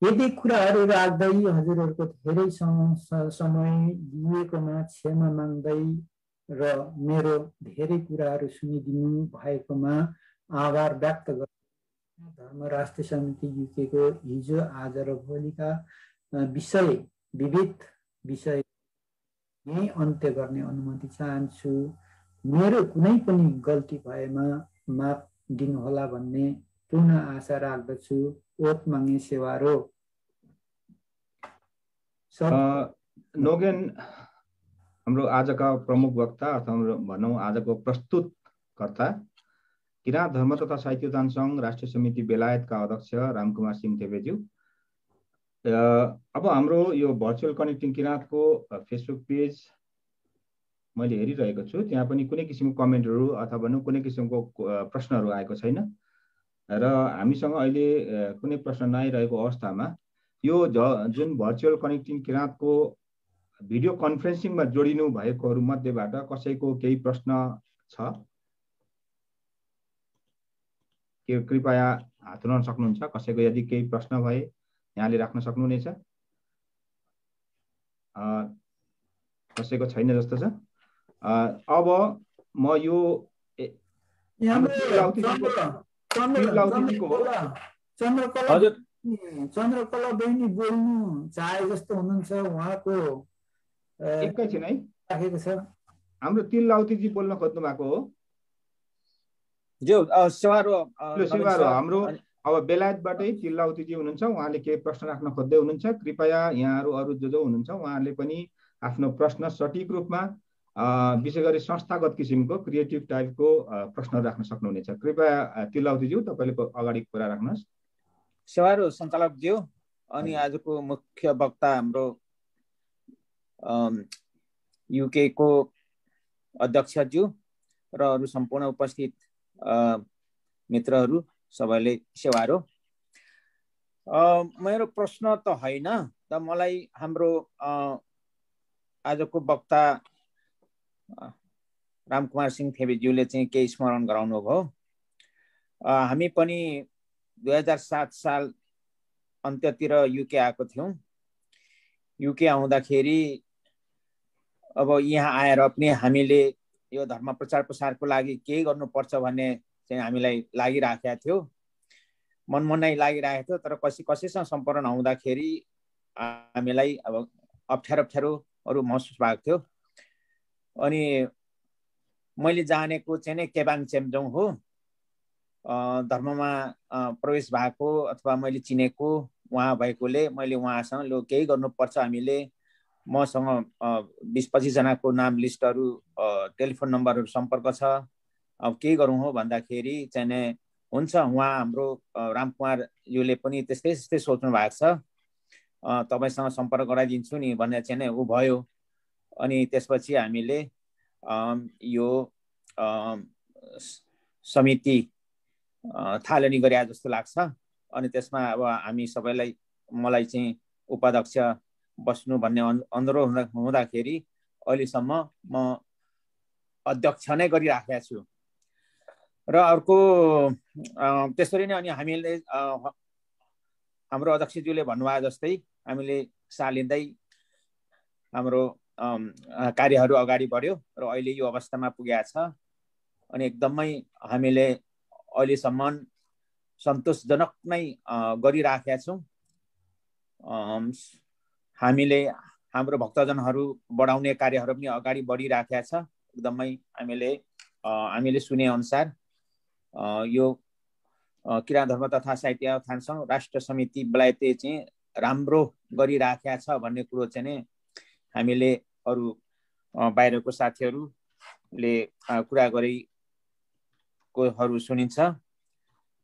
यदि कुराहरू राख्दै हजुरहरूको धेरै समय लिएकोमा क्षमा माग्दै र मेरो धेरै कुराहरू सुनिदिनु भएकोमा आभार व्यक्त गर्छु। धर्म राष्ट्रिय समिति युकेको हिजो आज र भोलिका विविध विषय यही अन्त्य गर्ने अनुमति चाहन्छु। मेरो कुनै पनि गल्ती भएमा माफ दिनुहोला भन्ने पूर्ण आशा राख्दछु। ओत मागे सेवारो। नोगेन हाम्रो आजका प्रमुख वक्ता अथवा भनौँ आजको प्रस्तुतकर्ता किराँत धर्म तथा साहित्योद्यान सङ्घ राष्ट्रिय समिति बेलायतका अध्यक्ष रामकुमार सिंह थेपेज्यू। अब हाम्रो यो भर्चुअल कनेक्टिङ किराँतको फेसबुक पेज मैले हेरिरहेको छु। त्यहाँ पनि कुनै किसिमको कमेन्टहरू अथवा भनौँ कुनै किसिमको प्रश्नहरू आएको छैन र हामीसँग अहिले कुनै प्रश्न नआइरहेको अवस्थामा यो जुन भर्चुअल कनेक्टिङ किराँतको भिडियो कन्फरेन्सिङमा जोडिनु भएकोहरू मध्येबाट कसैको केही प्रश्न छ के कृपया हात उठाउन सक्नुहुन्छ। कसैको यदि केही प्रश्न भए यहाँले राख्न सक्नुहुनेछ। कसैको छैन जस्तो छ। अब म यो चन्द्रकला बहिनी बोल्नु चाहे जस्तो हुनुहुन्छ। उहाँको एकैछिन है राखेको छ। हाम्रो तिललाउतीजी बोल्न खोज्नु भएको हो। सेवारो हाम्रो अब बेलायतबाटै तिललाउतीजी हुनुहुन्छ। उहाँले केही प्रश्न राख्न खोज्दै हुनुहुन्छ। कृपया यहाँहरू अरू जो हुनुहुन्छ उहाँहरूले पनि आफ्नो प्रश्न सठिक रूपमा विशेष गरी संस्थागत किसिमको क्रिएटिभ टाइपको प्रश्नहरू राख्न सक्नुहुनेछ। कृपया तिललाउतीज्यू तपाईँले अगाडि कुरा राख्नुहोस्। सेवारो सञ्चालकज्यू अनि आजको मुख्य वक्ता हाम्रो युके को अध्यक्षज्यू र अरू सम्पूर्ण उपस्थित मित्रहरू सबैले सेवारो। मेरो प्रश्न त होइन त मलाई हाम्रो आजको वक्ता रामकुमार सिंह थेपेज्यूले चाहिँ केही स्मरण गराउनु भयो। हामी पनि 2007 साल अन्त्यतिर युके आएको थियौँ। युके आउँदाखेरि अब यहाँ आएर पनि हामीले यो धर्म प्रचार प्रसारको लागि केही गर्नुपर्छ भन्ने चाहिँ हामीलाई लागिराखेको थियो। मनमनै लागिरहेको थियो। तर कसैसँग सम्पर्क नहुँदाखेरि हामीलाई अब अप्ठ्यारोहरू महसुस भएको थियो। अनि मैले जानेको चाहिँ नै केबाङ चेम्जोङ हो। धर्ममा प्रवेश भएको अथवा मैले चिनेको उहाँ भएकोले मैले उहाँसँग लो केही गर्नुपर्छ हामीले। मसँग 20-25 जनाको नाम लिस्टहरू टेलिफोन नम्बरहरू सम्पर्क छ। अब के गरौँ हो भन्दाखेरि चाहिँ नै हुन्छ उहाँ हाम्रो रामकुमारज्यूले पनि त्यस्तै सोच्नु भएको छ। तपाईँसँग सम्पर्क गराइदिन्छु नि भन्ने चाहिँ नै ऊ भयो। अनि त्यसपछि हामीले यो समिति थालनी गरे जस्तो लाग्छ। अनि त्यसमा अब हामी सबैलाई मलाई चाहिँ उपाध्यक्ष बस्नु भन्ने अनुरोध हुँदाखेरि अहिलेसम्म म अध्यक्ष नै गरिराखेको छु। र अर्को त्यसरी नै अनि हामीले हाम्रो अध्यक्षज्यूले भन्नुभयो जस्तै हामीले सालिँदै हाम्रो कार्यहरू अगाडि बढ्यो र अहिले यो अवस्थामा पुगेको छ। अनि एकदमै हामीले अहिलेसम्म सन्तोषजनक नै गरिराखेका छौँ। हामीले हाम्रो भक्तजनहरू बढाउने कार्यहरू पनि अगाडि बढिराखेका छ। एकदमै हामीले सुने अनुसार यो किराँत धर्म तथा साहित्य उत्थान सङ्घ राष्ट्र समिति बेलायतले चाहिँ राम्रो गरिराखेका छ भन्ने कुरो चाहिँ नै हामीले अरू बाहिरको साथीहरूले कुरा गरेकोहरू सुनिन्छ।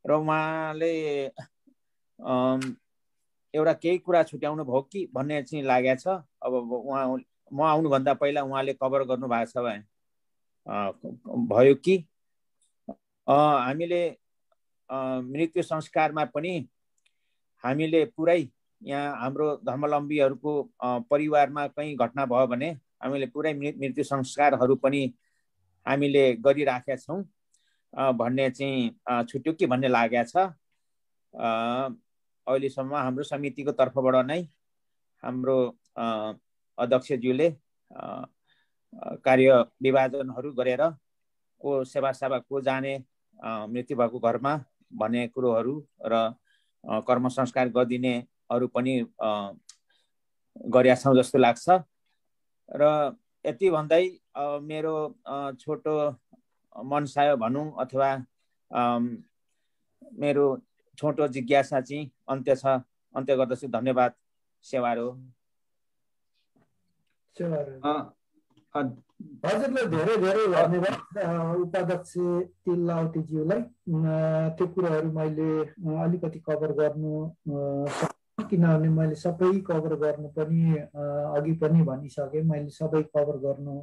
र उहाँले एउटा केही कुरा छुट्याउनु भयो कि भन्ने चाहिँ लागेको छ। अब म आउनुभन्दा पहिला उहाँले कभर गर्नु भएको छ भने भयो कि हामीले मृत्यु संस्कारमा पनि हामीले पुरै यहाँ हाम्रो धर्मावलम्बीहरूको परिवारमा कहीँ घटना भयो भने हामीले पुरै मृत्यु संस्कारहरू पनि हामीले गरिराखेका छौँ भन्ने चाहिँ छुट्यो कि भन्ने लागेको छ। अहिलेसम्म हाम्रो समितिको तर्फबाट नै हाम्रो अध्यक्षज्यूले कार्य विभाजनहरू गरेर को सेवा को जाने मृत्यु भएको घरमा भन्ने कुरोहरू र कर्म संस्कार गरिदिनेहरू पनि गरेका छौँ जस्तो लाग्छ। र यति भन्दै मेरो छोटो मनसाय भनौँ अथवा मेरो छोटो जिज्ञासा चाहिँ अन्त्य गर्दछु। धन्यवाद। सेवारो हजुरलाई धेरै धेरै धन्यवाद उपाध्यक्ष तिल्लावतीज्यूलाई। त्यो कुराहरू मैले अलिकति कभर गर्नु किनभने मैले सबै कभर गर्नु पनि अघि पनि भनिसकेँ। मैले सबै कभर गर्नु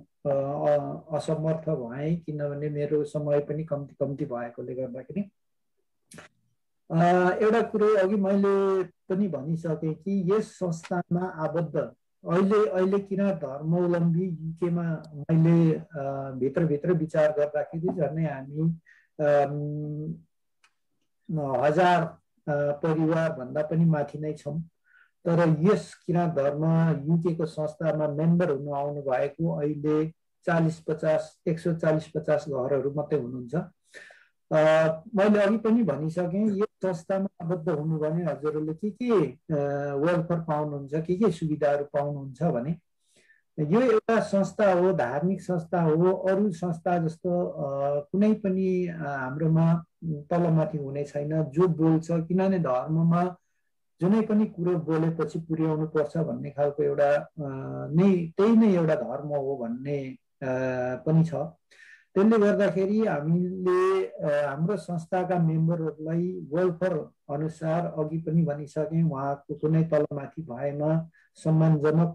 असमर्थ भएँ किनभने मेरो समय पनि कम्ती भएकोले गर्दाखेरि। एउटा कुरो अघि मैले पनि भनिसकेँ कि यस संस्थामा आबद्ध अहिले किराँत धर्मावलम्बी युकेमा मैले भित्र विचार गर्दाखेरि झन्डै हामी 1000 परिवार भन्दा पनि माथि नै छौँ। तर यस किराँत धर्म युकेको संस्थामा मेम्बर हुनु आउनु भएको अहिले 140-50 घरहरू मात्रै हुनुहुन्छ। मैले अघि पनि भनिसकेँ यो संस्थामा आबद्ध हुनु भने हजुरहरूले के वेलफेयर पाउनुहुन्छ, के सुविधाहरू पाउनुहुन्छ भने यो एउटा संस्था हो, धार्मिक संस्था हो। अरू संस्था जस्तो कुनै पनि हाम्रोमा तलमाथि हुने छैन। जो बोल्छ किनभने धर्ममा जुनै पनि कुरो बोलेपछि पुर्याउनु पर्छ भन्ने खालको एउटा त्यही नै एउटा धर्म हो भन्ने पनि छ। त्यसले गर्दाखेरि हामीले हाम्रो संस्थाका मेम्बरहरूलाई वेलफेयर अनुसार अघि पनि भनिसकेँ उहाँको कुनै तलमाथि भएमा सम्मानजनक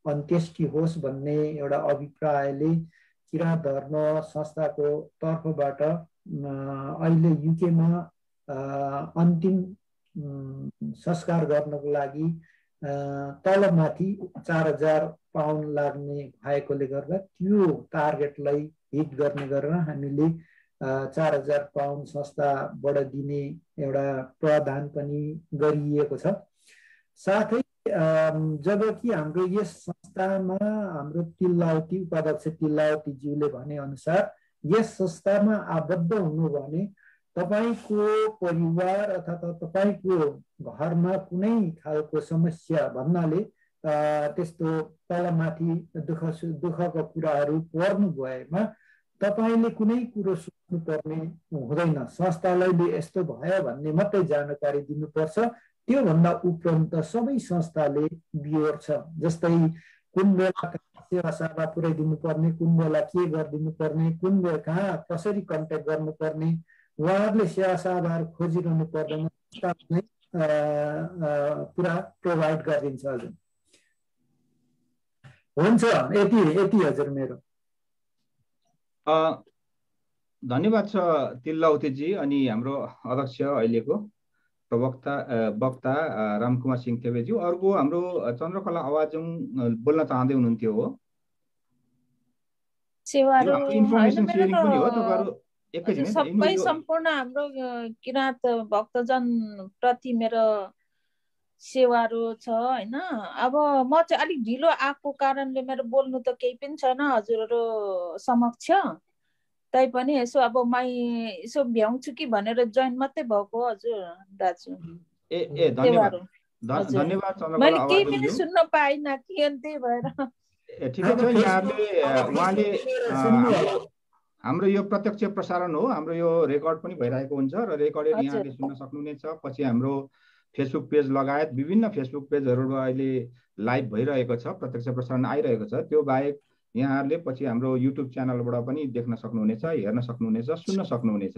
अन्त्येष्टि होस् भन्ने एउटा अभिप्रायले किराँत धर्म संस्थाको तर्फबाट अहिले युकेमा अन्तिम संस्कार गर्नको लागि तलमाथि 4000 पाउन्ड लाग्ने भएकोले गर्दा त्यो टार्गेटलाई हिट गर्ने गरेर हामीले 4000 पाउन्ड संस्थाबाट दिने एउटा प्रावधान पनि गरिएको छ। साथै जबकि हाम्रो यस संस्थामा हाम्रो उपाध्यक्ष तिल्लावतीज्यूले भने अनुसार यस संस्थामा आबद्ध हुनु भने तपाईको परिवार अथवा तपाईको घरमा कुनै खालको समस्या भन्नाले त्यस्तो तलमाथि दुःखको कुराहरू पर्नु भएमा तपाईले कुनै कुरो सोच्नु पर्ने हुँदैन। संस्थालाई यस्तो भयो भन्ने मात्रै जानकारी दिनुपर्छ। त्यो भन्दा उपरान्त सबै संस्थाले बिहोर्छ। जस्तै कुन बेला सेवा सेवा पुर्याइदिनु पर्ने, कुन बेला के गरिदिनु पर्ने, कुन बेला कहाँ कसरी कन्ट्याक्ट गर्नुपर्ने उहाँहरूले सेवा सेवाहरू खोजिरहनु पर्दैन। पुरा प्रोभाइड गरिदिन्छ। हजुर हुन्छ, यति हजुर मेरो। धन्यवाद छ तिल्लावतीजी। अनि हाम्रो अध्यक्ष अहिलेको वक्ता रामकुमार सिंह थेवेज्यू। अर्को हाम्रो चन्द्रकला आवाजुङ बोल्न चाहँदै हुनुहुन्थ्यो हो। इन्फर्मेसन सेयरिङ पनि हो तपाईहरु एकैछिन सबै सम्पूर्ण हाम्रो किराँत भक्तजन प्रति मेरो सेवाहरू छ हैन। अब म चाहिँ अलिक ढिलो आएको कारणले मेरो बोल्नु त केही पनि छैन हजुरहरु समक्ष। तै पनि यसो अब यसो भ्याउँछु कि भनेर जोइन मात्रै भएको हजुर दाजु। धन्यवाद। धन्यवाद मैले चन्द्रकला केही अवार्ड पनि यो सुन्न पाइनँ के अनि त्यही भएर ठिकै छ उहाँले हाम्रो यो प्रत्यक्ष प्रसारण हो हाम्रो यो रेकर्ड पनि भइरहेको हुन्छ र रेकर्डेड यहाँले सुन्न सक्नुहुनेछ पछि हाम्रो फेसबुक पेज लगायत विभिन्न फेसबुक पेजहरूमा अहिले लाइभ भइरहेको छ प्रत्यक्ष प्रसारण आइरहेको छ त्यो बाहेक यहाँहरूले पछि हाम्रो युट्युब च्यानलबाट पनि देख्न सक्नुहुनेछ हेर्न सक्नुहुनेछ सुन्न सक्नुहुनेछ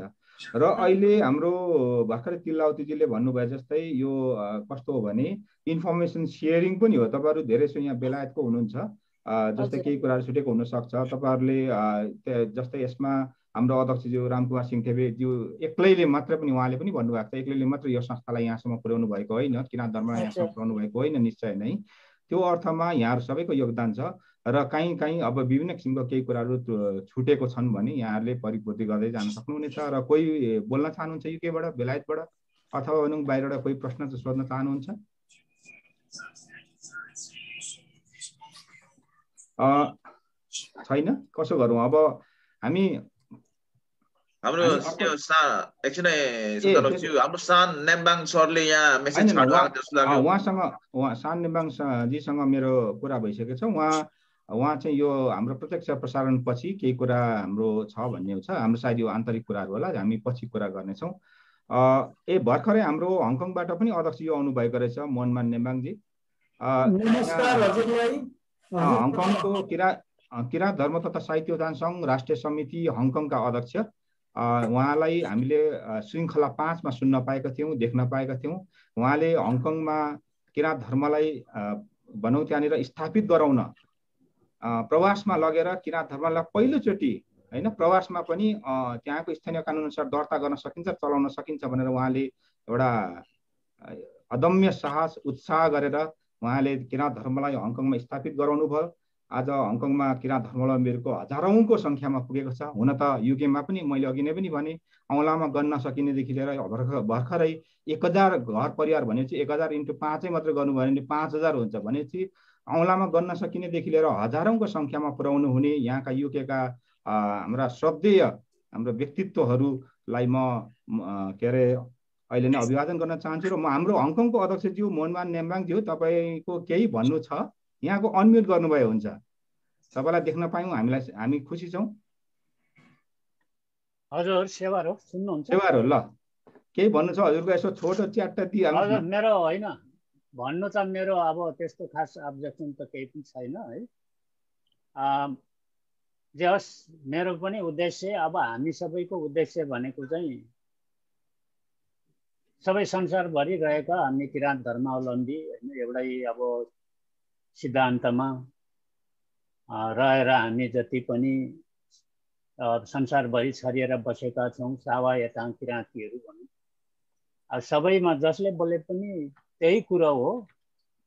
र अहिले हाम्रो भर्खरै तिल्लावतीजीले भन्नुभयो जस्तै यो कस्तो हो भने इन्फर्मेसन सेयरिङ पनि हो तपाईँहरू धेरैसो यहाँ बेलायतको हुनुहुन्छ जस्तै केही कुराहरू छुटेको हुनसक्छ तपाईँहरूले जस्तै यसमा हाम्रो अध्यक्षज्यू रामकुमार सिंह थेपेज्यू एक्लैले मात्र पनि उहाँले पनि भन्नुभएको छ एक्लैले मात्र यो संस्थालाई यहाँसम्म पुर्याउनु भएको होइन किराँत धर्मलाई यहाँसम्म पुर्याउनु भएको होइन निश्चय नै त्यो अर्थमा यहाँहरू सबैको योगदान छ र काहीँ अब विभिन्न किसिमको केही कुराहरू छुटेको छन् भने यहाँहरूले परिपूर्ति गर्दै जान सक्नुहुनेछ र कोही बोल्न चाहनुहुन्छ युकेबाट बेलायतबाट अथवा भनौँ बाहिरबाट कोही प्रश्न सोध्न चाहनुहुन्छ छैन कसो गरौँ अब हामी हाम्रो एकछिन हाम्रो सान नेम्बाङ सरले यहाँ मेसेज छाड्नुभएको जस्तो लाग्यो उहाँ सान नेम्बाङ जीसँग मेरो कुरा भइसकेको छ उहाँ चाहिँ यो हाम्रो प्रत्यक्ष प्रसारण पछि केही कुरा हाम्रो छ भन्ने छ हाम्रो सायद यो आन्तरिक कुराहरू होला हामी पछि कुरा गर्नेछौँ भर्खरै हाम्रो हङकङबाट पनि अध्यक्ष यो आउनुभएको रहेछ मोहनमान नेम्बाङजी हङकङको किराँत धर्म तथा साहित्योद्यान सङ्घ राष्ट्रिय समिति हङकङका अध्यक्ष उहाँलाई हामीले श्रृङ्खला 5 मा सुन्न पाएका थियौँ देख्न पाएका थियौँ उहाँले हङकङमा किराँत धर्मलाई भनौँ त्यहाँनिर स्थापित गराउन प्रवासमा लगेर किराँत धर्मलाई पहिलोचोटि होइन प्रवासमा पनि त्यहाँको स्थानीय कानुनअनुसार दर्ता गर्न सकिन्छ चलाउन सकिन्छ भनेर उहाँले एउटा अदम्य साहस उत्साह गरेर उहाँले किराँत धर्मलाई हङकङमा स्थापित गराउनु भयो आज हङकङमा किराँत धर्मावलम्बीहरूको हजारौँको सङ्ख्यामा पुगेको छ हुन त युकेमा पनि मैले अघि नै पनि भने औँलामा गन्न सकिनेदेखि लिएर भर्खरै 1000 घर परिवार भनेपछि 1000 × 5 मात्र गर्नुभयो भने 5000 हुन्छ भनेपछि औँलामा गन्न सकिनेदेखि लिएर हजारौँको सङ्ख्यामा पुर्याउनु हुने यहाँका युकेका हाम्रा श्रद्धेय हाम्रो व्यक्तित्वहरूलाई म के अरे अहिले नै अभिवादन गर्न चाहन्छु र म हाम्रो हङकङको अध्यक्षज्यू मोहनमान नेम्बाङज्यू तपाईँको केही भन्नु छ यहाँको अनम्युट गर्नुभयो हुन्छ तपाईँलाई देख्न पायौँ हामी खुसी छौँ हजुर सेवार हो सुन्नुहुन्छ सेवार हो ल केही भन्नु छ हजुरको यसो छोटो च्याट्टा दिइहाल्नु हजुर मेरो होइन भन्नु त मेरो अब त्यस्तो खास अब्जेक्सन त केही पनि छैन है जे होस् मेरो पनि उद्देश्य अब हामी सबैको उद्देश्य भनेको चाहिँ सबै संसारभरि रहेका हामी किराँत धर्मावलम्बी होइन एउटै अब सिद्धान्तमा रहेर हामी जति पनि संसारभरि छरिएर बसेका छौँ सावा यता किराँतीहरू भनौँ अब सबैमा जसले बोले पनि त्यही कुरो हो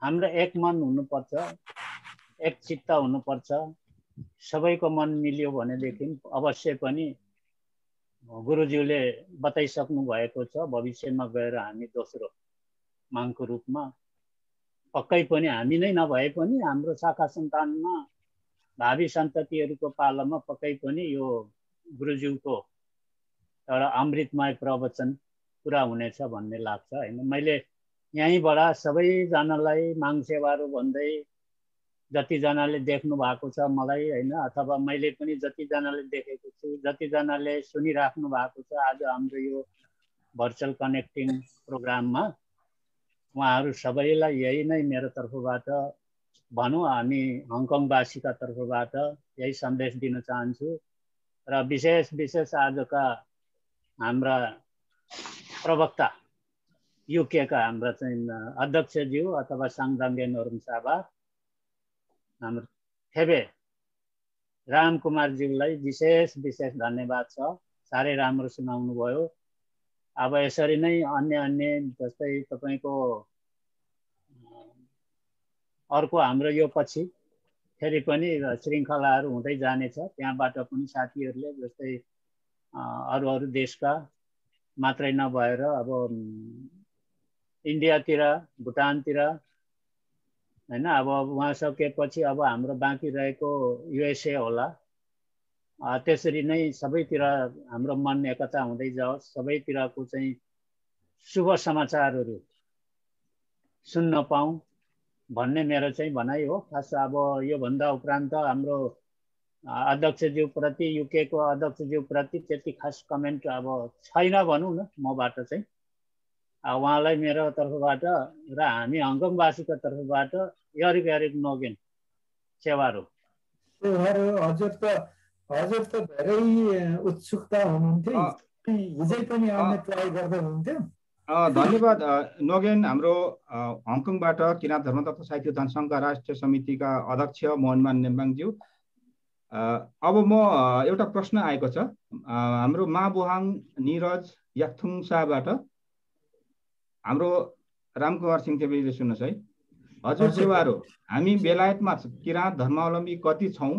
हाम्रो एक मन हुनुपर्छ एक चित्त हुनुपर्छ सबैको मन मिल्यो भनेदेखि अवश्य पनि गुरुज्यूले बताइसक्नु भएको छ भविष्यमा गएर हामी दोस्रो मागको रूपमा पक्कै पनि हामी नै नभए पनि हाम्रो शाखा सन्तानमा भावी सन्ततिहरूको पालामा पक्कै पनि यो गुरुज्यूको एउटा अमृतमय प्रवचन पुरा हुनेछ भन्ने लाग्छ होइन मैले यहीँबाट सबैजनालाई माग सेवाहरू भन्दै जतिजनाले देख्नु भएको छ मलाई होइन अथवा मैले पनि जतिजनाले देखेको छु जतिजनाले सुनिराख्नु भएको छ आज हाम्रो यो भर्चुअल कनेक्टिङ प्रोग्राममा उहाँहरू सबैलाई यही नै मेरो तर्फबाट भनौँ हामी हङकङवासीका तर्फबाट यही सन्देश दिन चाहन्छु र विशेष आजका हाम्रा प्रवक्ता युकेका हाम्रा चाहिँ अध्यक्षज्यू अथवा साङदाङ्गे नोर्म साबा हाम्रो थेबे रामकुमारज्यूलाई विशेष धन्यवाद छ साह्रै राम्रो सुनाउनु भयो अब यसरी नै अन्य जस्तै तपाईको अर्को हाम्रो यो पछि फेरि पनि श्रृङ्खलाहरू हुँदै जानेछ त्यहाँबाट पनि साथीहरूले जस्तै अरू देशका मात्रै नभएर अब इन्डियातिर भुटानतिर हैन अब वहाँ सकेपछि अब हाम्रो बाँकी रहेको युएसए होला त्यसरी नै सबैतिर हाम्रो मन एकता हुँदै जाओस् सबैतिरको चाहिँ शुभ समाचारहरू सुन्न पाऊँ भन्ने मेरो चाहिँ भनाइ हो। खास अब योभन्दा उपरान्त हाम्रो अध्यक्षज्यूप्रति, युकेको अध्यक्षज्यूप्रति त्यति खास कमेन्ट अब छैन भनौँ न मबाट चाहिँ। उहाँलाई मेरो तर्फबाट र हामी हङकङवासीको तर्फबाट यरिक यरिक नोगेन सेवारो। हजुर त धेरै उत्सुकता हुनुहुन्थ्यो, हिजै पनि आउने ट्राई गर्दै हुनुहुन्थ्यो। धन्यवाद नोगेन। हाम्रो हङकङबाट किराँत धर्म तथा साहित्य जनसङ्घका राष्ट्रिय समितिका अध्यक्ष मोहनमान नेम्बाङज्यू। अब म एउटा प्रश्न आएको छ हाम्रो माबुहाङ निरज याक्थुङसाबाट। हाम्रो रामकुमार सिंहदेवीले सुन्नुहोस् है। हजुर सेवारो, हामी बेलायतमा किराँत धर्मावलम्बी कति छौँ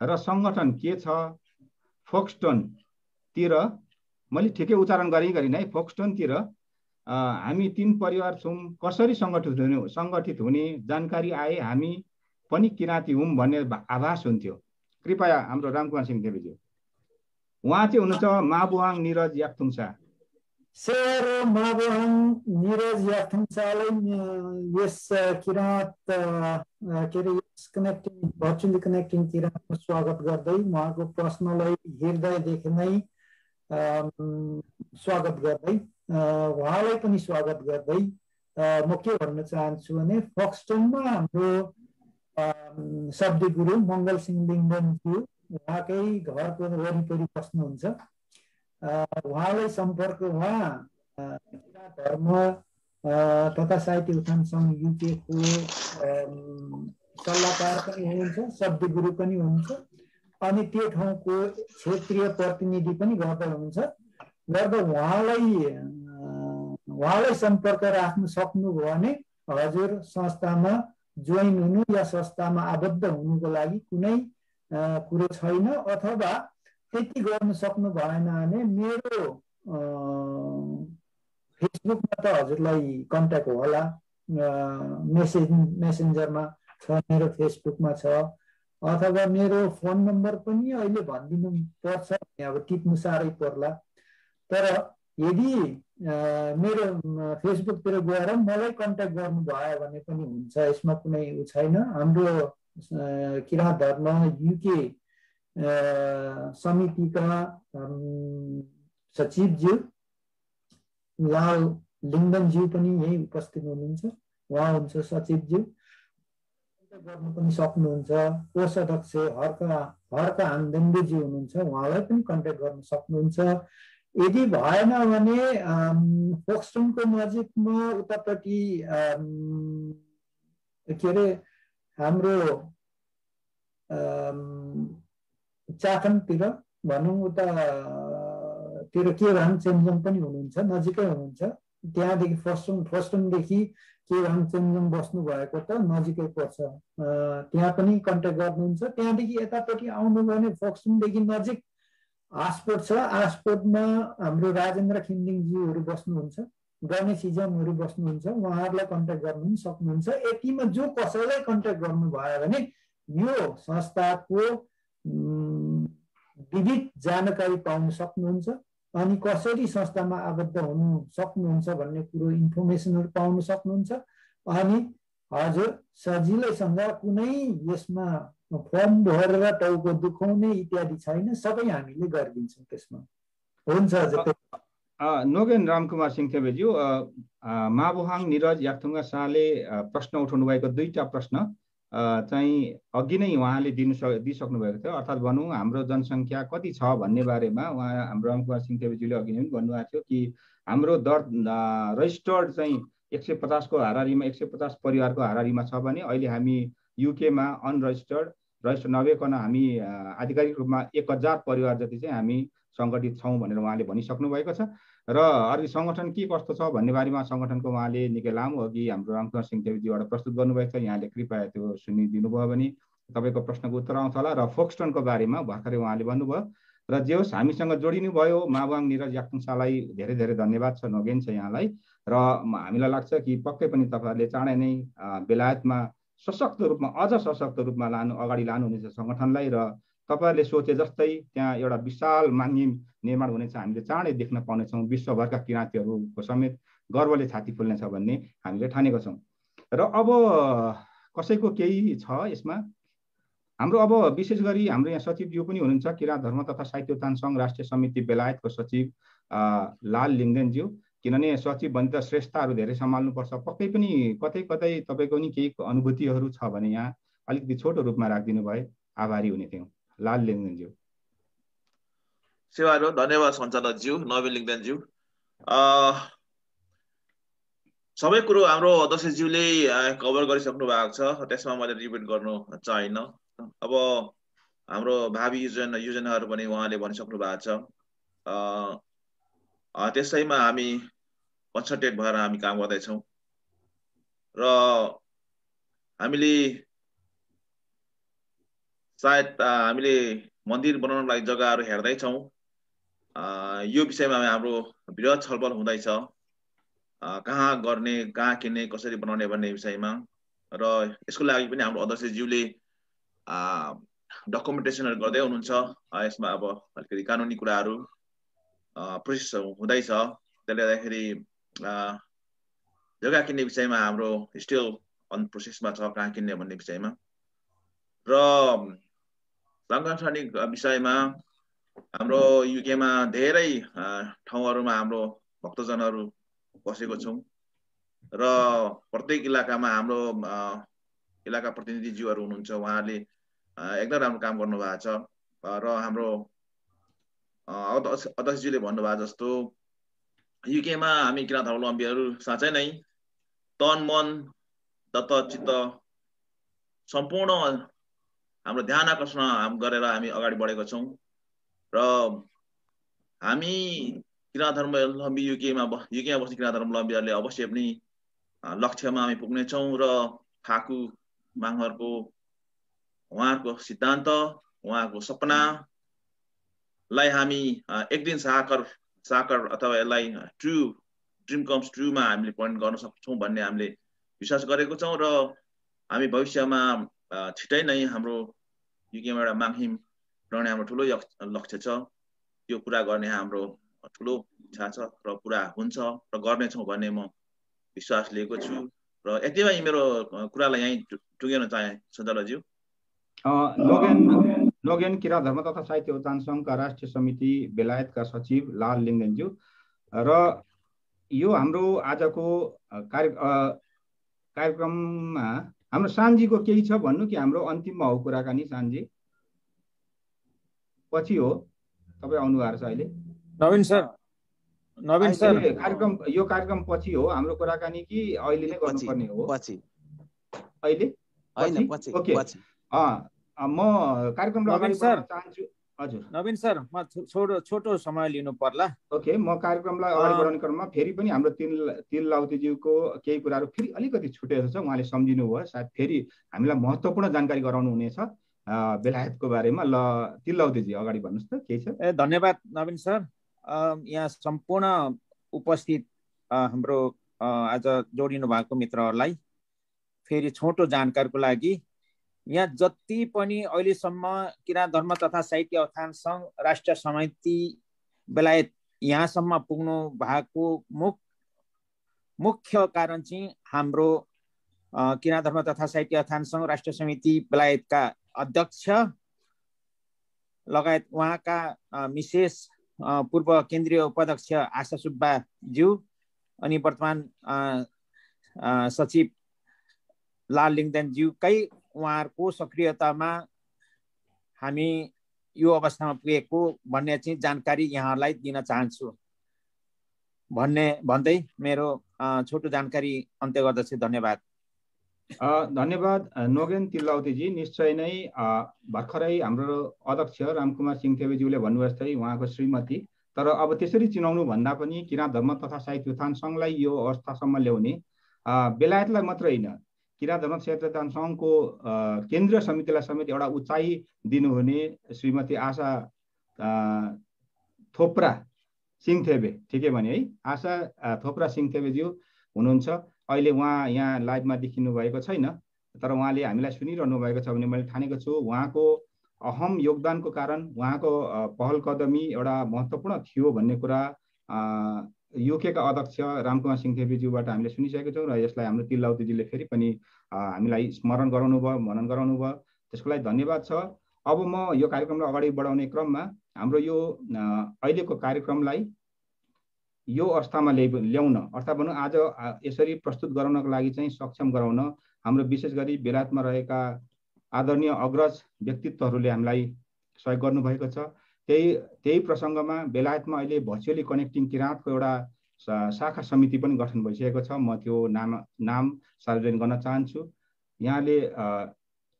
र सङ्गठन के छ? फोक्सटोनतिर, मैले ठिकै उच्चारण गरिनँ है, फोक्सटोनतिर हामी 3 परिवार छौँ। कसरी सङ्गठित हुने जानकारी आए हामी पनि किराँती हौँ भन्ने आभास हुन्थ्यो। कृपया हाम्रो रामकुमार सिंहदेवीज्यू, उहाँ चाहिँ हुनुहुन्छ माबुहाङ निरज याक्थुङसा। सर, माबुहाङ निरज याक्थुङसालाई यस किराँत के अरे भर्चुअली कनेक्टिङ किराँतमा स्वागत गर्दै, उहाँको प्रश्नलाई हृदयदेखि नै स्वागत गर्दै, उहाँलाई पनि स्वागत गर्दै म के भन्न चाहन्छु भने फोक्सटोनमा हाम्रो शब्द गुरु मङ्गल सिंह लिङ्गनज्यू उहाँकै घरको वरिपरि बस्नुहुन्छ। उहाँलाई सम्पर्क, उहाँ धर्म तथा साहित्य उत्थान सङ्घ युकेको सल्लाहकार पनि हुनुहुन्छ, शब्द गुरु पनि हुनुहुन्छ, अनि त्यो ठाउँको क्षेत्रीय प्रतिनिधि पनि गर्दै हुनुहुन्छ। गर्दा उहाँलाई सम्पर्क राख्न सक्नुभयो भने हजुर संस्थामा जोइन हुनु या संस्थामा आबद्ध हुनुको लागि कुनै कुरो छैन। अथवा त्यति गर्न सक्नु भएन भने मेरो फेसबुकमा त हजुरलाई कन्ट्याक्ट होला, मेसेन्जरमा छ, मेरो फेसबुकमा छ, अथवा मेरो फोन नम्बर पनि अहिले भनिदिनु पर्छ, अब टिप्नु साह्रै पर्ला। तर यदि मेरो फेसबुकतिर गएर मलाई कन्ट्याक्ट गर्नुभयो भने पनि हुन्छ, यसमा कुनै उ छैन। हाम्रो किराँत धर्म युके समितिका सचिवज्यू लाल लिङ्गनज्यू पनि यही उपस्थित हुनुहुन्छ, उहाँ हुन्छ सचिवज्यू, गर्नु पनि सक्नुहुन्छ। कोषाध्यक्ष हर्क आन्दम्बेज्यू हुनुहुन्छ, उहाँलाई पनि कन्ट्याक्ट गर्न सक्नुहुन्छ। यदि भएन भने फोक्सटोनको नजिकमा उतापट्टि के अरे हाम्रो चाखनतिर भनौँ, उतातिर केभाङ चेम्जोङ पनि हुनुहुन्छ, नजिकै हुनुहुन्छ। त्यहाँदेखि फोक्सटोनदेखि केभाङ चेम्जोङ बस्नु भएको त नजिकै पर्छ, त्यहाँ पनि कन्ट्याक्ट गर्नुहुन्छ। त्यहाँदेखि यतापट्टि आउनुभयो भने फोक्सटोनदेखि नजिक आसपोर्ट छ, आसपोर्टमा हाम्रो राजेन्द्र खिन्दिङज्यूहरू बस्नुहुन्छ, गणेश हिजमहरू बस्नुहुन्छ, उहाँहरूलाई कन्ट्याक्ट गर्नु पनि सक्नुहुन्छ। यतिमा जो कसैलाई कन्ट्याक्ट गर्नुभयो भने यो संस्थाको विविध जानकारी पाउन सक्नुहुन्छ, अनि कसरी संस्थामा आबद्ध हुनु सक्नुहुन्छ भन्ने कुरो इन्फर्मेसनहरू पाउन सक्नुहुन्छ। अनि हजुर सजिलैसँग कुनै यसमा फर्म भरेर टाउको दुखाउने इत्यादि छैन, सबै हामीले गरिदिन्छौँ त्यसमा। हुन्छ हजुर। नोगेन रामकुमार सिंहदेवीज्यू, माबुहाङ निरज याक्थुङका शाहले प्रश्न उठाउनु भएको 2टा प्रश्न चाहिँ अघि नै उहाँले दिइसक्नु भएको थियो। अर्थात् भनौँ हाम्रो जनसङ्ख्या कति छ भन्ने बारेमा उहाँ हाम्रो रामकुमार सिंहदेवीज्यूले अघि नै पनि भन्नुभएको थियो कि हाम्रो रजिस्टर्ड चाहिँ 150 को हाराहारीमा 150 परिवारको हाराहारीमा छ भने अहिले हामी युकेमा रजिस्टर नभइकन हामी आधिकारिक रूपमा 1000 परिवार जति चाहिँ हामी सङ्गठित छौँ भनेर उहाँले भनिसक्नु भएको छ। र अर्को सङ्गठन के कस्तो छ भन्ने बारेमा सङ्गठनको उहाँले निकै लामो अघि हाम्रो रामकुमार सिंहदेवीज्यूबाट प्रस्तुत गर्नुभएको छ, यहाँले कृपया त्यो सुनिदिनु भयो भने तपाईँको प्रश्नको उत्तर आउँछ होला। र फोक्सटोनको बारेमा भर्खरै उहाँले भन्नुभयो। र जे होस्, हामीसँग जोडिनु भयो माबुहाङ निरज याक्थुङसालाई धेरै धेरै धन्यवाद छ, नोगेन छ यहाँलाई। र हामीलाई लाग्छ कि पक्कै पनि तपाईँहरूले चाँडै नै बेलायतमा सशक्त रूपमा, अझ सशक्त रूपमा अगाडि लानुहुनेछ सङ्गठनलाई, र तपाईहरुले सोचे जस्तै त्यहाँ एउटा विशाल माङ्गिम निर्माण हुनेछ, हामीले चाँडै देख्न पाउनेछौँ। विश्वभरका किराँतीहरूको समेत गर्वले छाती फुल्नेछ भन्ने हामीले ठानेको छौँ। र अब कसैको केही छ यसमा? हाम्रो अब विशेष गरी हाम्रो यहाँ सचिवज्यू पनि हुनुहुन्छ, किराँत धर्म तथा साहित्य उत्थान सङ्घ राष्ट्रिय समिति बेलायतको सचिव लाल लिङ्गदेनज्यू। किनभने सचिव भने त श्रेष्ठताहरू धेरै सम्हाल्नुपर्छ, पक्कै पनि कतै कतै तपाईँको नि केही अनुभूतिहरू छ भने यहाँ अलिकति छोटो रूपमा राखिदिनु भए आभारी हुने थियौँ। लाल लिङ्गदेनज्यू। सेवाहरू धन्यवाद सञ्चालकज्यू, नवीन लिङ्गदेनज्यू। सबै कुरो हाम्रो अध्यक्षज्यूले कभर गरिसक्नु भएको छ, त्यसमा मैले रिपिट गर्नु चाहिन्न। अब हाम्रो भावी योजनाहरू पनि उहाँले भनिसक्नु भएको छ। त्यसैमा हामी कन्सन्ट्रेट भएर हामी काम गर्दैछौँ र हामीले सायद हामीले मन्दिर बनाउनको लागि जग्गाहरू हेर्दैछौँ। यो विषयमा हाम्रो बृहत छलफल हुँदैछ, कहाँ गर्ने, कहाँ किन्ने, कसरी बनाउने भन्ने विषयमा। र यसको लागि पनि हाम्रो अध्यक्षज्यूले डकुमेन्टेसनहरू गर्दै हुनुहुन्छ। यसमा अब अलिकति कानुनी कुराहरू प्रोसेस हुँदैछ, त्यसले गर्दाखेरि जग्गा किन्ने विषयमा हाम्रो स्टिल अन प्रोसेसमा छ, कहाँ किन्ने भन्ने विषयमा। र सांगठनिक विषयमा हाम्रो युकेमा धेरै ठाउँहरूमा हाम्रो भक्तजनहरू बसेको छौँ र प्रत्येक इलाकामा हाम्रो इलाका प्रतिनिधिज्यूहरू हुनुहुन्छ, उहाँहरूले एकदम राम्रो काम गर्नुभएको छ। र हाम्रो अध्यक्षज्यूले भन्नुभएको जस्तो युकेमा हामी किराँत धर्मावलम्बीहरू साँच्चै नै तन मन दत्त चित्त सम्पूर्ण हाम्रो ध्यान आकर्षण गरेर हामी अगाडि बढेको छौँ। र हामी किराँत धर्मावलम्बी युकेमा बस्ने किराँत धर्मावलम्बीहरूले अवश्य पनि लक्ष्यमा हामी पुग्नेछौँ र ठाकु माङहरूको उहाँहरूको सिद्धान्त, उहाँको सपनालाई हामी एक दिन साकार अथवा यसलाई ट्रु ड्रिम कम्स ट्रुमा हामीले परिणत गर्न सक्छौँ भन्ने हामीले विश्वास गरेको छौँ। र हामी भविष्यमा छिटै नै हाम्रो युकेमा एउटा माङहिम बनाउने हाम्रो ठुलो लक्ष्य छ। यो पुरा गर्ने हाम्रो ठुलो इच्छा छ र पुरा हुन्छ र गर्नेछौँ भन्ने म विश्वास लिएको छु। र यतिमै मेरो कुरालाई यहीँ टुङ्ग्याउन चाहे सञ्चालकज्यू। नोगेन किराँत धर्म तथा साहित्य उत्थान सङ्घका राष्ट्रिय समिति बेलायतका सचिव लाल लिङ्गदेनज्यू। र यो हाम्रो आजको कार्यक्रममा हाम्रो सान्जीको केही छ भन्नु कि हाम्रो अन्तिममा हो कुराकानी? सान्जी पछि हो, तपाईँ आउनु भएको छ अहिले। नवीन सर यो कार्यक्रम पछि हो हाम्रो कुराकानी कि अहिले नै गर्नुपर्ने हो? पछि। अहिले हैन, पछि। ओके। म कार्यक्रमलाई अगाडि बढाउन चाहन्छु। हजुर नवीन सर, म छोटो समय लिनु पर्ला। ओके, म कार्यक्रमलाई अगाडि बढाउने क्रममा फेरि पनि हाम्रो तिल लाउतेज्यूको केही कुराहरू फेरि अलिकति छुटेको छ, उहाँले सम्झिनु भयो, सायद फेरि हामीलाई महत्त्वपूर्ण जानकारी गराउनु हुनेछ बेलायतको बारेमा। ल तिल लाउतेज्यू अगाडि भन्नुहोस् त, केही छ? धन्यवाद नवीन सर। यहाँ सम्पूर्ण उपस्थित हाम्रो आज जोडिनु भएको मित्रहरूलाई फेरि छोटो जानकारीको लागि, यहाँ जति पनि अहिलेसम्म किराँत धर्म तथा साहित्य उत्थान सङ्घ राष्ट्रिय समिति बेलायत यहाँसम्म पुग्नु भएको मुख्य कारण चाहिँ हाम्रो किराँत धर्म तथा साहित्य उत्थान सङ्घ राष्ट्रिय समिति बेलायतका अध्यक्ष लगायत उहाँका मिसेस पूर्व केन्द्रीय उपाध्यक्ष आशा सुब्बाज्यू अनि वर्तमान सचिव लाल लिङ्गदेनज्यूकै उहाँहरूको सक्रियतामा हामी यो अवस्थामा पुगेको भन्ने चाहिँ जानकारी यहाँहरूलाई दिन चाहन्छु भन्दै मेरो छोटो जानकारी अन्त्य गर्दछु। धन्यवाद। धन्यवाद नोगेन तिल्लाउतेजी। निश्चय नै भर्खरै हाम्रो अध्यक्ष रामकुमार सिंहथेवेज्यूले भन्नुभयो जस्तै उहाँको श्रीमती, तर अब त्यसरी चिनाउनु भन्दा पनि किराँत धर्म तथा साहित्य उत्थान सङ्घलाई यो अवस्थासम्म ल्याउने बेलायतलाई मात्र होइन, किराँत धर्म साहित्य उत्थान सङ्घको केन्द्रीय समितिलाई समेत एउटा उचाइ दिनुहुने श्रीमती आशा थोप्रा सिंहथेवे, ठिकै भने है, आशा थोप्रा सिंहथेवेज्यू हुनुहुन्छ। अहिले उहाँ यहाँ लाइभमा देखिनु भएको छैन, तर उहाँले हामीलाई सुनिरहनु भएको छ भने मैले ठानेको छु। उहाँको अहम योगदानको कारण उहाँको पहल कदमी एउटा महत्त्वपूर्ण थियो भन्ने कुरा युकेका अध्यक्ष रामकुमार सिंहदेवीज्यूबाट हामीले सुनिसकेका छौँ र यसलाई हाम्रो तिल्लाउतीजीले फेरि पनि हामीलाई स्मरण गराउनु भयो, मनन गराउनु भयो। त्यसको लागि धन्यवाद छ। अब म यो कार्यक्रमलाई अगाडि बढाउने क्रममा हाम्रो यो अहिलेको कार्यक्रमलाई यो अवस्थामा ल्याउन अर्थात् भनौँ आज यसरी प्रस्तुत गराउनको लागि चाहिँ सक्षम गराउन हाम्रो विशेष गरी बेलायतमा रहेका आदरणीय अग्रज व्यक्तित्वहरूले हामीलाई सहयोग गर्नुभएको छ। त्यही प्रसङ्गमा बेलायतमा अहिले भर्चुअली कनेक्टिङ किराँतको एउटा शाखा समिति पनि गठन भइसकेको छ। म त्यो नाम सार्वजनिक गर्न चाहन्छु। यहाँले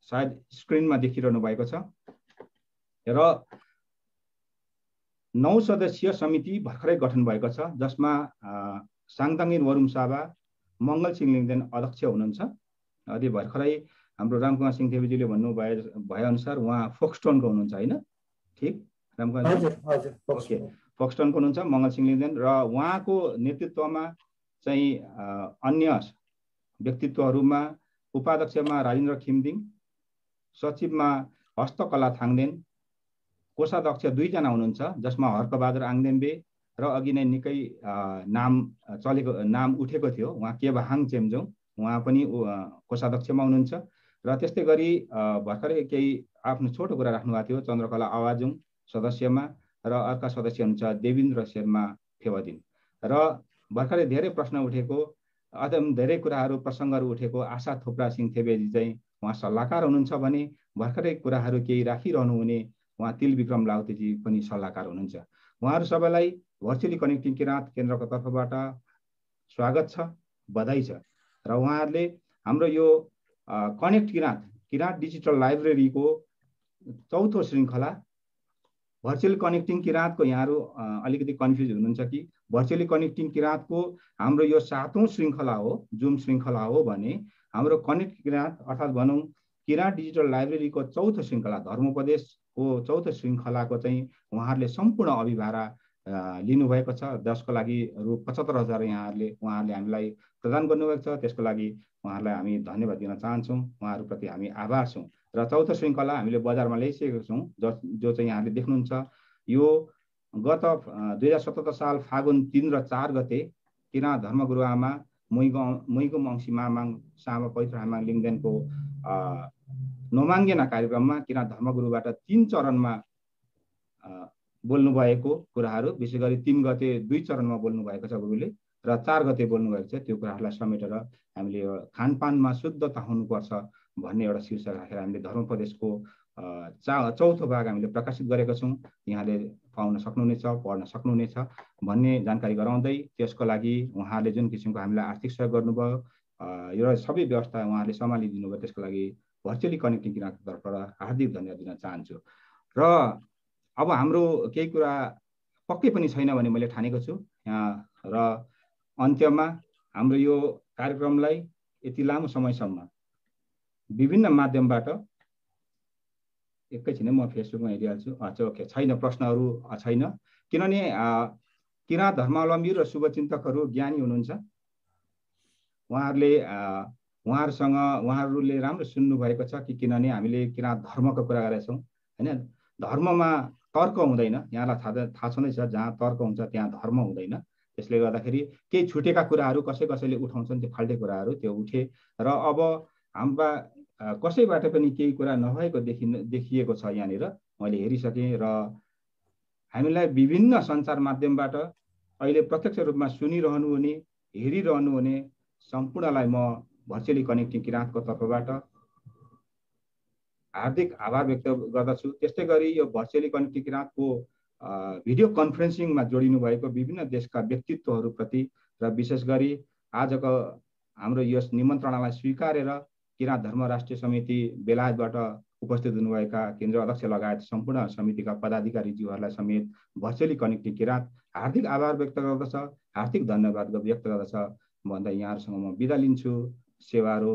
सायद स्क्रिनमा देखिरहनु भएको छ र 9 सदस्यीय समिति भर्खरै गठन भएको छ, जसमा साङदाङिन वरुमसाबा मङ्गल सिंह लिङदेन अध्यक्ष हुनुहुन्छ। अहिले भर्खरै हाम्रो रामकुमार सिंहदेवीजीले भए अनुसार उहाँ फोक्सटोनको हुनुहुन्छ होइन? ठिक रामकुमार? ओके, फोक्सटोनको हुनुहुन्छ मङ्गल सिंह लिङदेन र उहाँको नेतृत्वमा चाहिँ अन्य व्यक्तित्वहरूमा उपाध्यक्षमा राजेन्द्र खिमदिङ, सचिवमा हस्तकला थाङदेन, कोषाध्यक्ष 2 जना हुनुहुन्छ जसमा हर्कबहादुर आङदेम्बे र अघि नै निकै नाम उठेको थियो उहाँ केबाहाङ चेम्जोङ, उहाँ पनि कोषाध्यक्षमा हुनुहुन्छ। र त्यस्तै गरी भर्खरै केही आफ्नो छोटो कुरा राख्नुभएको थियो चन्द्रकला आवाजुङ सदस्यमा र अर्का सदस्य हुनुहुन्छ देवेन्द्र शर्मा फेवादिन। र भर्खरै धेरै प्रश्न उठेको अथवा धेरै कुराहरू प्रसङ्गहरू उठेको आशा थोप्रा सिंहथेबेजी चाहिँ उहाँ सल्लाहकार हुनुहुन्छ भने भर्खरै कुराहरू केही राखिरहनु हुने उहाँ तिलविक्रम लाउतेजी पनि सल्लाहकार हुनुहुन्छ। उहाँहरू सबैलाई भर्चुअली कनेक्टिङ किराँत केन्द्रको तर्फबाट स्वागत छ, बधाई छ। र उहाँहरूले हाम्रो यो कनेक्ट किराँत डिजिटल लाइब्रेरीको चौथो श्रृङ्खला भर्चुअली कनेक्टिङ किराँतको यहाँहरू अलिकति कन्फ्युज हुनुहुन्छ कि भर्चुअली कनेक्टिङ किराँतको हाम्रो यो 7औं श्रृङ्खला हो, जुम श्रृङ्खला हो भने हाम्रो कनेक्ट किराँत अर्थात् भनौँ किराँत डिजिटल लाइब्रेरीको चौथो श्रृङ्खला धर्मोपदेशको चौथो श्रृङ्खलाको चाहिँ उहाँहरूले सम्पूर्ण अभिभारा लिनुभएको छ, जसको लागि रु 75,000 उहाँहरूले हामीलाई प्रदान गर्नुभएको छ। त्यसको लागि उहाँहरूलाई हामी धन्यवाद दिन चाहन्छौँ, उहाँहरूप्रति हामी आभार छौँ। र चौथो श्रृङ्खला हामीले बजारमा ल्याइसकेको छौँ, जो चाहिँ यहाँले देख्नुहुन्छ। यो गत 2077 साल फागुन 3 र 4 गते किराँत धर्मगुरु आमा मुइगो मङ्सी मामाङ सामा पवित्र आमाङ लिङदेनको नोमाङ्गेना कार्यक्रममा किराँत धर्मगुरुबाट 3 चरणमा बोल्नुभएको कुराहरू, विशेष गरी 3 गते 2 चरणमा बोल्नुभएको छ गुरुले र 4 गते बोल्नुभएको छ। त्यो कुराहरूलाई समेटेर हामीले खानपानमा शुद्धता हुनुपर्छ भन्ने एउटा शीर्षक राखेर हामीले धर्मोपदेशको चौथो भाग हामीले प्रकाशित गरेका छौँ। यहाँले पाउन सक्नुहुनेछ, पढ्न सक्नुहुनेछ भन्ने जानकारी गराउँदै त्यसको लागि उहाँहरूले जुन किसिमको हामीलाई आर्थिक सहयोग गर्नुभयो, यो सबै व्यवस्था उहाँहरूले सम्हालिदिनु भयो, त्यसको लागि भर्चुअली कनेक्टिङ किराँतको तर्फबाट हार्दिक धन्यवाद दिन चाहन्छु। र अब हाम्रो केही कुरा पक्कै पनि छैन भने मैले ठानेको छु र अन्त्यमा हाम्रो यो कार्यक्रमलाई यति लामो समयसम्म विभिन्न माध्यमबाट एकैछिन म फेसबुकमा हेरिहाल्छु। अच्छा, ओके, छैन, प्रश्नहरू छैन, किनभने किराँत धर्मावलम्बी र शुभचिन्तकहरू ज्ञानी हुनुहुन्छ। उहाँहरूले राम्रो सुन्नु भएको छ कि किनभने हामीले किराँत धर्मको कुरा गरेछौँ होइन। धर्ममा तर्क हुँदैन, यहाँलाई थाहा छँदैछ, जहाँ तर्क हुन्छ त्यहाँ धर्म हुँदैन। त्यसले गर्दाखेरि केही छुटेका कुराहरू कसैले उठाउँछन्, त्यो फाल्टे कुराहरू त्यो उठे र अब हाम्रा कसैबाट पनि केही कुरा नभएको देखिएको छ यहाँनिर मैले हेरिसकेँ। र हामीलाई विभिन्न सञ्चार माध्यमबाट अहिले प्रत्यक्ष रूपमा सुनिरहनु हुने, हेरिरहनु हुने सम्पूर्णलाई म भर्चुअली कनेक्टिङ किराँतको तर्फबाट हार्दिक आभार व्यक्त गर्दछु। त्यस्तै गरी यो भर्चुअली कनेक्टिङ किराँतको भिडियो कन्फरेन्सिङमा जोडिनु भएको विभिन्न देशका व्यक्तित्वहरूप्रति र विशेष गरी आजको हाम्रो यस निमन्त्रणालाई स्वीकारेर किराँत धर्म राष्ट्रिय समिति बेलायतबाट उपस्थित हुनुभएका केन्द्रीय अध्यक्ष लगायत सम्पूर्ण समितिका पदाधिकारीज्यूहरूलाई समेत भर्चुअली कनेक्टिङ किराँत हार्दिक आभार व्यक्त गर्दछ, हार्दिक धन्यवाद व्यक्त गर्दछ भन्दै यहाँहरूसँग म बिदा लिन्छु। सेवारो।